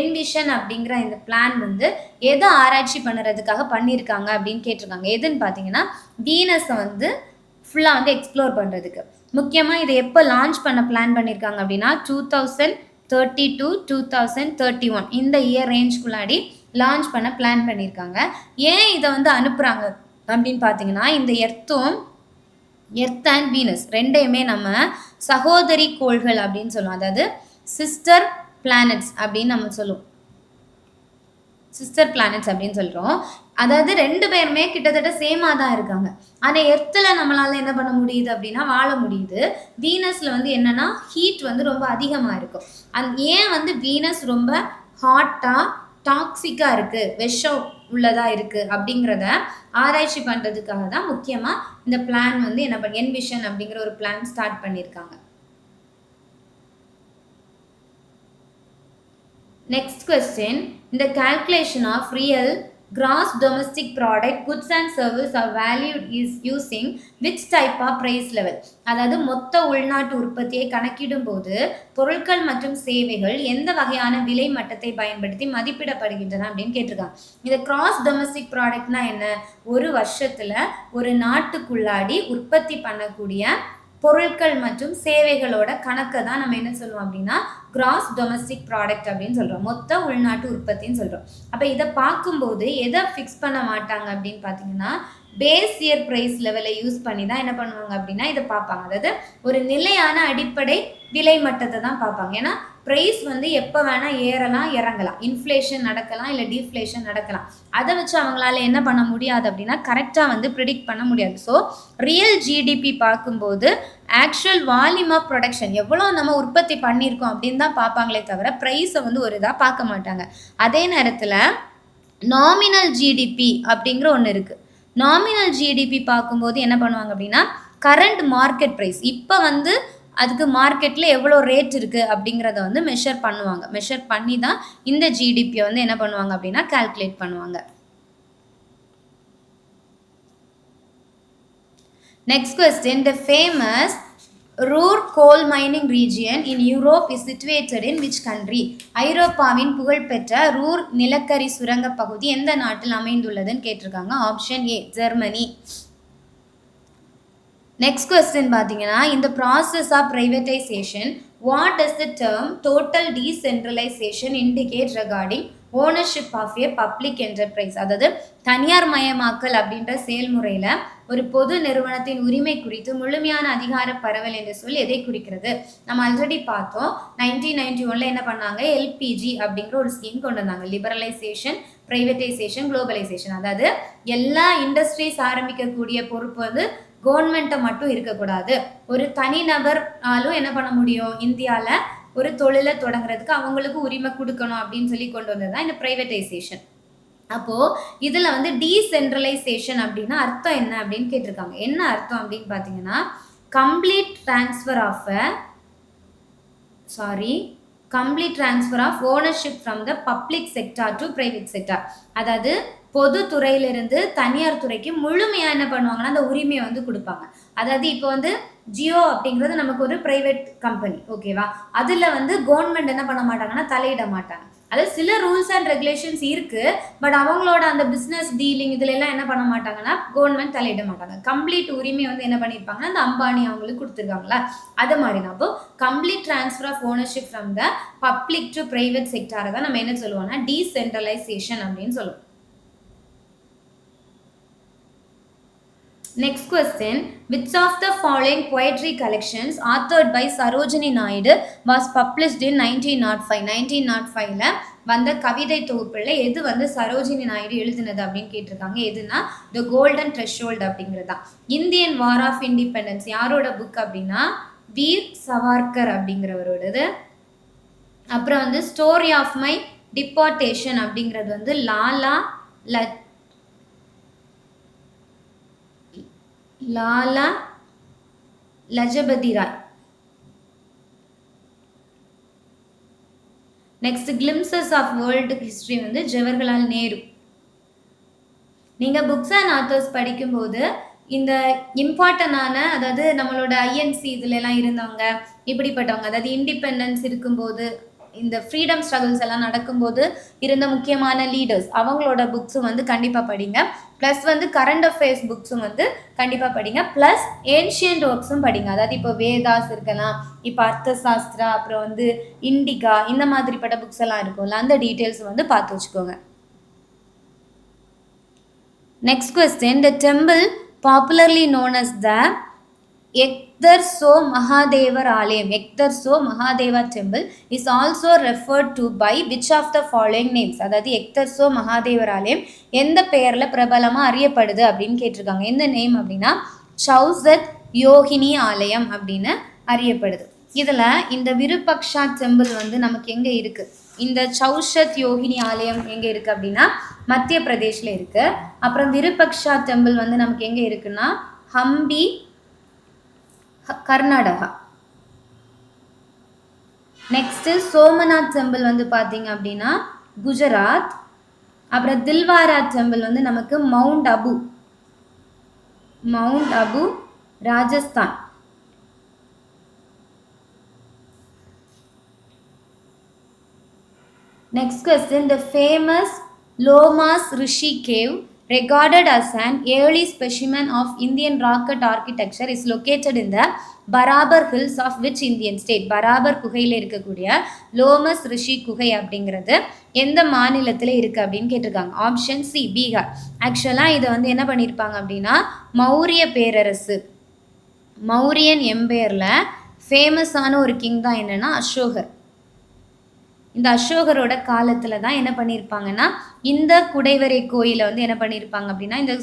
ENVISION அப்படிங்கிற இந்த பிளான் வந்து எதை ஆராய்ச்சி பண்ணுறதுக்காக பண்ணியிருக்காங்க அப்படின்னு கேட்டிருக்காங்க. எதுன்னு பார்த்தீங்கன்னா வீனஸை வந்து ஃபுல்லாக வந்து எக்ஸ்ப்ளோர் பண்ணுறதுக்கு. முக்கியமாக இதை எப்போ லான்ச் பண்ண பிளான் பண்ணியிருக்காங்க அப்படின்னா 2030 to 2031 இந்த இயர் ரேஞ்சுக்குள்ளாடி லான்ச் பண்ண பிளான் பண்ணியிருக்காங்க. ஏன் இதை வந்து அனுப்புகிறாங்க அப்படின்னு பார்த்தீங்கன்னா இந்த எர்த் அண்ட் வீனஸ் ரெண்டையுமே நம்ம சகோதரி கோள்கள் அப்படின்னு சொல்லுவோம். அதாவது சிஸ்டர் பிளானட்ஸ் அப்படின்னு நம்ம சொல்லுவோம். சிஸ்டர் பிளானட்ஸ் அப்படின்னு சொல்கிறோம். அதாவது ரெண்டு பேருமே கிட்டத்தட்ட சேமாக தான் இருக்காங்க. ஆனால் எர்த்தில் நம்மளால் என்ன பண்ண முடியுது அப்படின்னா வாழ முடியுது. வீனஸில் வந்து என்னென்னா ஹீட் வந்து ரொம்ப அதிகமாக இருக்கும். ஏன் வந்து வீனஸ் ரொம்ப ஹாட்டாக டாக்ஸிக்காக இருக்குது, விஷம் உள்ளதாக இருக்குது அப்படிங்கிறத ஆராய்ச்சி பண்ணுறதுக்காக தான் முக்கியமாக இந்த பிளான் வந்து என்ன பண்ண ENVISION அப்படிங்கிற ஒரு பிளான் ஸ்டார்ட் பண்ணியிருக்காங்க. Next question, in the calculation of real gross domestic product goods and services are valued is using which type of price level? அதாவது மொத்த உள்நாட்டு உற்பத்தியை கணக்கிடும் போது பொருட்கள் மற்றும் சேவைகள் எந்த வகையான விலை மட்டத்தை பயன்படுத்தி மதிப்பிடப்படுகின்றன அப்படின்னு கேட்டிருக்காங்க. இந்த கிராஸ் டொமஸ்டிக் ப்ராடக்ட்னா என்ன, ஒரு வருஷத்துல ஒரு நாட்டுக்குள்ளாடி உற்பத்தி பண்ணக்கூடிய பொருட்கள் மற்றும் சேவைகளோட கணக்கை தான் நம்ம என்ன சொல்லுவோம் அப்படின்னா கிராஸ் டொமஸ்டிக் ப்ராடக்ட் அப்படின்னு சொல்கிறோம். மொத்த உள்நாட்டு உற்பத்தின்னு சொல்கிறோம். அப்போ இதை பார்க்கும்போது எதை ஃபிக்ஸ் பண்ண மாட்டாங்க அப்படின்னு பார்த்தீங்கன்னா பேஸ் இயர் ப்ரைஸ் லெவலை யூஸ் பண்ணி தான் என்ன பண்ணுவாங்க அப்படின்னா இதை பார்ப்பாங்க. அதாவது ஒரு நிலையான அடிப்படை விலை மட்டத்தை தான் பார்ப்பாங்க. ஏன்னா ப்ரைஸ் வந்து எப்போ வேணால் ஏறலாம் இறங்கலாம், இன்ஃப்ளேஷன் நடக்கலாம் இல்லை டீஃப்ளேஷன் நடக்கலாம். அதை வச்சு அவங்களால என்ன பண்ண முடியாது அப்படின்னா கரெக்டாக வந்து ப்ரிடிக்ட் பண்ண முடியாது. ஸோ ரியல் ஜிடிபி பார்க்கும்போது ஆக்சுவல் வால்யூம் ஆஃப் ப்ரொடக்ஷன் எவ்வளோ நம்ம உற்பத்தி பண்ணியிருக்கோம் அப்படின்னு தான் பார்ப்பாங்களே தவிர ப்ரைஸை வந்து ஒரு இதாக பார்க்க மாட்டாங்க. அதே நேரத்தில் நாமினல் ஜிடிபி அப்படிங்கிற ஒன்று இருக்குது. நாமினல் ஜிடிபி பார்க்கும்போது என்ன பண்ணுவாங்க அப்படின்னா கரண்ட் மார்க்கெட் ப்ரைஸ் இப்போ வந்து அதுக்கு மார்க்கெட்டில் எவ்வளோ ரேட் இருக்குது அப்படிங்கிறத வந்து மெஷர் பண்ணுவாங்க. மெஷர் பண்ணி தான் இந்த ஜிடிபியை வந்து என்ன பண்ணுவாங்க அப்படின்னா கால்குலேட் பண்ணுவாங்க. Next question, the famous Ruhr goal mining region in Europe is situated in which country? ஐரோப்பாவின் புகழ்பெற்ற ரூர் நிலக்கரி சுரங்க பகுதி எந்த நாட்டில் அமைந்துள்ளதுன்னு கேட்டிருக்காங்க. Option A Germany. Next question பார்த்தீங்கன்னா, இந்த process of privatization what does the term total decentralization indicate regarding ownership of a public enterprise? அதாவது தனியார் மயமாக்கல் அப்படின்ற செயல்முறையில் ஒரு பொது நிறுவனத்தின் உரிமை குறித்து முழுமையான அதிகார பரவல் என்ற சொல் எதை குறிக்கிறது? நம்ம ஆல்ரெடி பார்த்தோம். 1991 என்ன பண்ணாங்க? எல்பிஜி அப்படிங்கிற ஒரு ஸ்கீம் கொண்டு வந்தாங்க. Liberalization, privatization, globalization. அதாவது எல்லா இண்டஸ்ட்ரீஸ் ஆரம்பிக்கக்கூடிய பொறுப்பு வந்து கவர்மெண்ட்டை மட்டும் இருக்கக்கூடாது. ஒரு தனிநபர்னாலும் என்ன பண்ண முடியும்? இந்தியாவில் ஒரு தொழிலை தொடங்குறதுக்கு அவங்களுக்கு உரிமை கொடுக்கணும் அப்படின்னு சொல்லி கொண்டு வந்தது தான் இந்த பிரைவேட்டைசேஷன். அப்போது இதில் வந்து டீசென்ட்ரலைசேஷன் அப்படின்னா அர்த்தம் என்ன அப்படின்னு கேட்டிருக்காங்க. என்ன அர்த்தம் அப்படின்னு பார்த்தீங்கன்னா, complete transfer of ownership from the public sector to private sector. அதாவது பொது துறையிலிருந்து தனியார் துறைக்கு முழுமையாக என்ன பண்ணுவாங்கன்னா அந்த உரிமையை வந்து கொடுப்பாங்க. அதாவது இப்போ வந்து ஜியோ அப்படிங்கிறது நமக்கு ஒரு பிரைவேட் கம்பெனி, ஓகேவா? அதில் வந்து கவர்மெண்ட் என்ன பண்ண மாட்டாங்கன்னா தலையிட மாட்டாங்க. அதாவது சில ரூல்ஸ் அண்ட் ரெகுலேஷன்ஸ் இருக்குது, பட் அவங்களோட அந்த பிஸ்னஸ் டீலிங் இதுல எல்லாம் என்ன பண்ண மாட்டாங்கன்னா கவர்மெண்ட் தலையிட மாட்டாங்க. கம்ப்ளீட் உரிமை வந்து என்ன பண்ணியிருப்பாங்கன்னா அந்த அம்பானி அவங்களுக்கு கொடுத்துருக்காங்களா, அது மாதிரி தான். அப்போ complete transfer of ownership from the public to private செக்டாரை தான் நம்ம என்ன சொல்லுவோம்னா டீசென்ட்ரலைசேஷன் அப்படின்னு சொல்லுவோம். Next question, which of the following poetry collections authored by Sarojini Naidu was published in 1905? 1905ல வந்த கவிதை தொகுப்புல எது வந்து சரோஜினி நாயுடு எழுதினது அப்படின்னு கேட்டிருக்காங்க. எதுனா த கோல்டன் த்ரெஷ்ஹோல்ட் அப்படிங்கிறது தான். இந்தியன் வார் ஆஃப் இண்டிபெண்டன்ஸ் யாரோட புக் அப்படின்னா வீர் சவார்கர் அப்படிங்கிறவரோடது. அப்புறம் வந்து ஸ்டோரி ஆஃப் மை டிபார்டேஷன் அப்படிங்கிறது வந்து Lala Lajpat Rai. Next glimpses of world history வந்து ஜவஹர்லால் நேரு. நீங்கள் புக்ஸ் அண்ட் ஆத்தர்ஸ் படிக்கும்போது இந்த இம்பார்ட்டண்டான, அதாவது நம்மளோட ஐஎன்சி இதுல எல்லாம் இருந்தவங்க இப்படிப்பட்டவங்க, அதாவது இண்டிபெண்டன்ஸ் இருக்கும்போது இந்த ஃப்ரீடம் ஸ்ட்ரகிள்ஸ் எல்லாம் நடக்கும்போது இருந்த முக்கியமான லீடர்ஸ் அவங்களோட புக்ஸும் வந்து கண்டிப்பாக படிங்க. ப்ளஸ் வந்து கரண்ட் அஃபேர்ஸ் புக்ஸும் வந்து கண்டிப்பாக படிங்க. ப்ளஸ் ஏன்ஷியன்ட் ஒர்க்ஸும் படிங்க. அதாவது இப்போ வேதாஸ் இருக்கலாம், இப்போ அர்த்த சாஸ்திரா, அப்புறம் வந்து இண்டிகா, இந்த மாதிரிப்பட்ட புக்ஸ் எல்லாம் இருக்கும்ல, அந்த டீட்டெயில்ஸ் வந்து பார்த்து வச்சுக்கோங்க. Next question, the temple popularly known as the Ekdarso Mahadeva Alayam, Ekdarso Mahadeva temple is also referred to by which of the following names? அதாவது Ekdarso Mahadeva Alayam எந்த பெயர்ல பிரபலமா அறியப்படுது அப்படின்னு கேட்டிருக்காங்க. எந்த நேம் அப்படின்னா சௌசத் யோகினி ஆலயம் அப்படின்னு அறியப்படுது. இதில் இந்த விருபக்ஷா டெம்பிள் வந்து நமக்கு எங்கே இருக்குது? இந்த சௌஷத் யோகினி ஆலயம் எங்கே இருக்குது அப்படின்னா மத்திய பிரதேஷில் இருக்குது. அப்புறம் விருபக்ஷா டெம்பிள் வந்து நமக்கு எங்கே இருக்குன்னா ஹம்பி, கர்நாடகா. நெக்ஸ்ட் சோமநாத் டெம்பிள் வந்து பார்த்தீங்க அப்படின்னா குஜராத். அப்புறம் தில்வாரா டெம்பிள் வந்து நமக்கு mount Abu Rajasthan. Next question, the famous Lomas Rishi cave regarded as an early specimen of Indian rock cut architecture is located in the Barabar hills of which Indian state? Barabar குகையில் இருக்கக்கூடிய லோமஸ் ரிஷி குகை அப்படிங்கிறது எந்த மாநிலத்தில் இருக்குது அப்படின்னு கேட்டிருக்காங்க. Option C Bihar. ஆக்சுவலாக இதை வந்து என்ன பண்ணியிருப்பாங்க அப்படின்னா மௌரிய பேரரசு, மௌரியன் எம்பையரில் ஃபேமஸான ஒரு கிங் தான் என்னென்னா அசோகர். இந்த அசோகரோட காலத்தில் தான் என்ன பண்ணியிருப்பாங்கன்னா இந்த குடைவரை கோயிலை வந்து என்ன பண்ணியிருப்பாங்க அப்படின்னா இந்த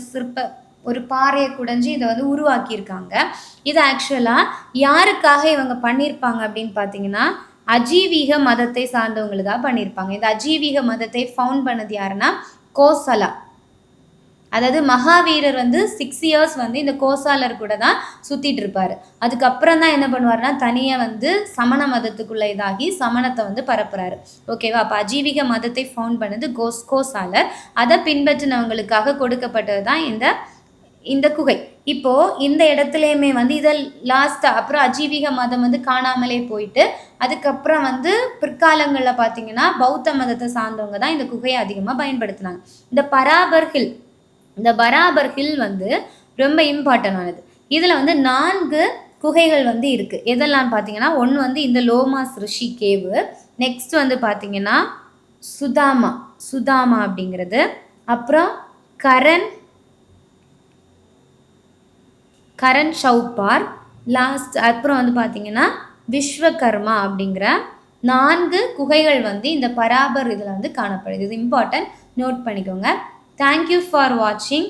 ஒரு பாறையை குடைஞ்சி இதை வந்து உருவாக்கியிருக்காங்க. இது ஆக்சுவலாக யாருக்காக இவங்க பண்ணியிருப்பாங்க அப்படின்னு பார்த்தீங்கன்னா அஜீவீக மதத்தை சார்ந்தவங்களுக்காக பண்ணியிருப்பாங்க. இந்த அஜீவீக மதத்தை ஃபவுண்ட் பண்ணது யாருன்னா கோசலா. அதாவது மகாவீரர் வந்து 6 years வந்து இந்த கோசாலர் கூட தான் சுற்றிட்டு இருப்பார். அதுக்கப்புறம் தான் என்ன பண்ணுவார்னா தனியாக வந்து சமண மதத்துக்குள்ளே இதாகி சமணத்தை வந்து பரப்புறாரு. ஓகேவா? அப்போ அஜீவிக மதத்தை ஃபவுண்ட் பண்ணது கோசாலர். அதை பின்பற்றினவங்களுக்காக கொடுக்கப்பட்டது தான் இந்த இந்த குகை. இப்போ இந்த இடத்துலையுமே வந்து இதை லாஸ்ட்டாக அப்புறம் அஜீவிக மதம் வந்து காணாமலே போயிட்டு அதுக்கப்புறம் வந்து பிற்காலங்களில் பார்த்தீங்கன்னா பௌத்த மதத்தை சார்ந்தவங்க தான் இந்த குகையை அதிகமாக பயன்படுத்தினாங்க. இந்த பராபர் ஹில் வந்து ரொம்ப இம்பார்ட்டன்டானது. இதில் வந்து 4 குகைகள் வந்து இருக்குது. எதெல்லாம் பார்த்தீங்கன்னா, ஒன்று வந்து இந்த லோமாஸ் ரிஷி கேவு, நெக்ஸ்ட் வந்து பார்த்தீங்கன்னா சுதாமா அப்படிங்கிறது, அப்புறம் கரண் ஷவுப்பார், லாஸ்ட் அப்புறம் வந்து பார்த்தீங்கன்னா விஸ்வகர்மா அப்படிங்கிற 4 குகைகள் வந்து இந்த பராபர் இதில் வந்து காணப்படுது. இது இம்பார்ட்டன்ட், நோட் பண்ணிக்கோங்க. தேங்க்யூ ஃபார் வாட்சிங்.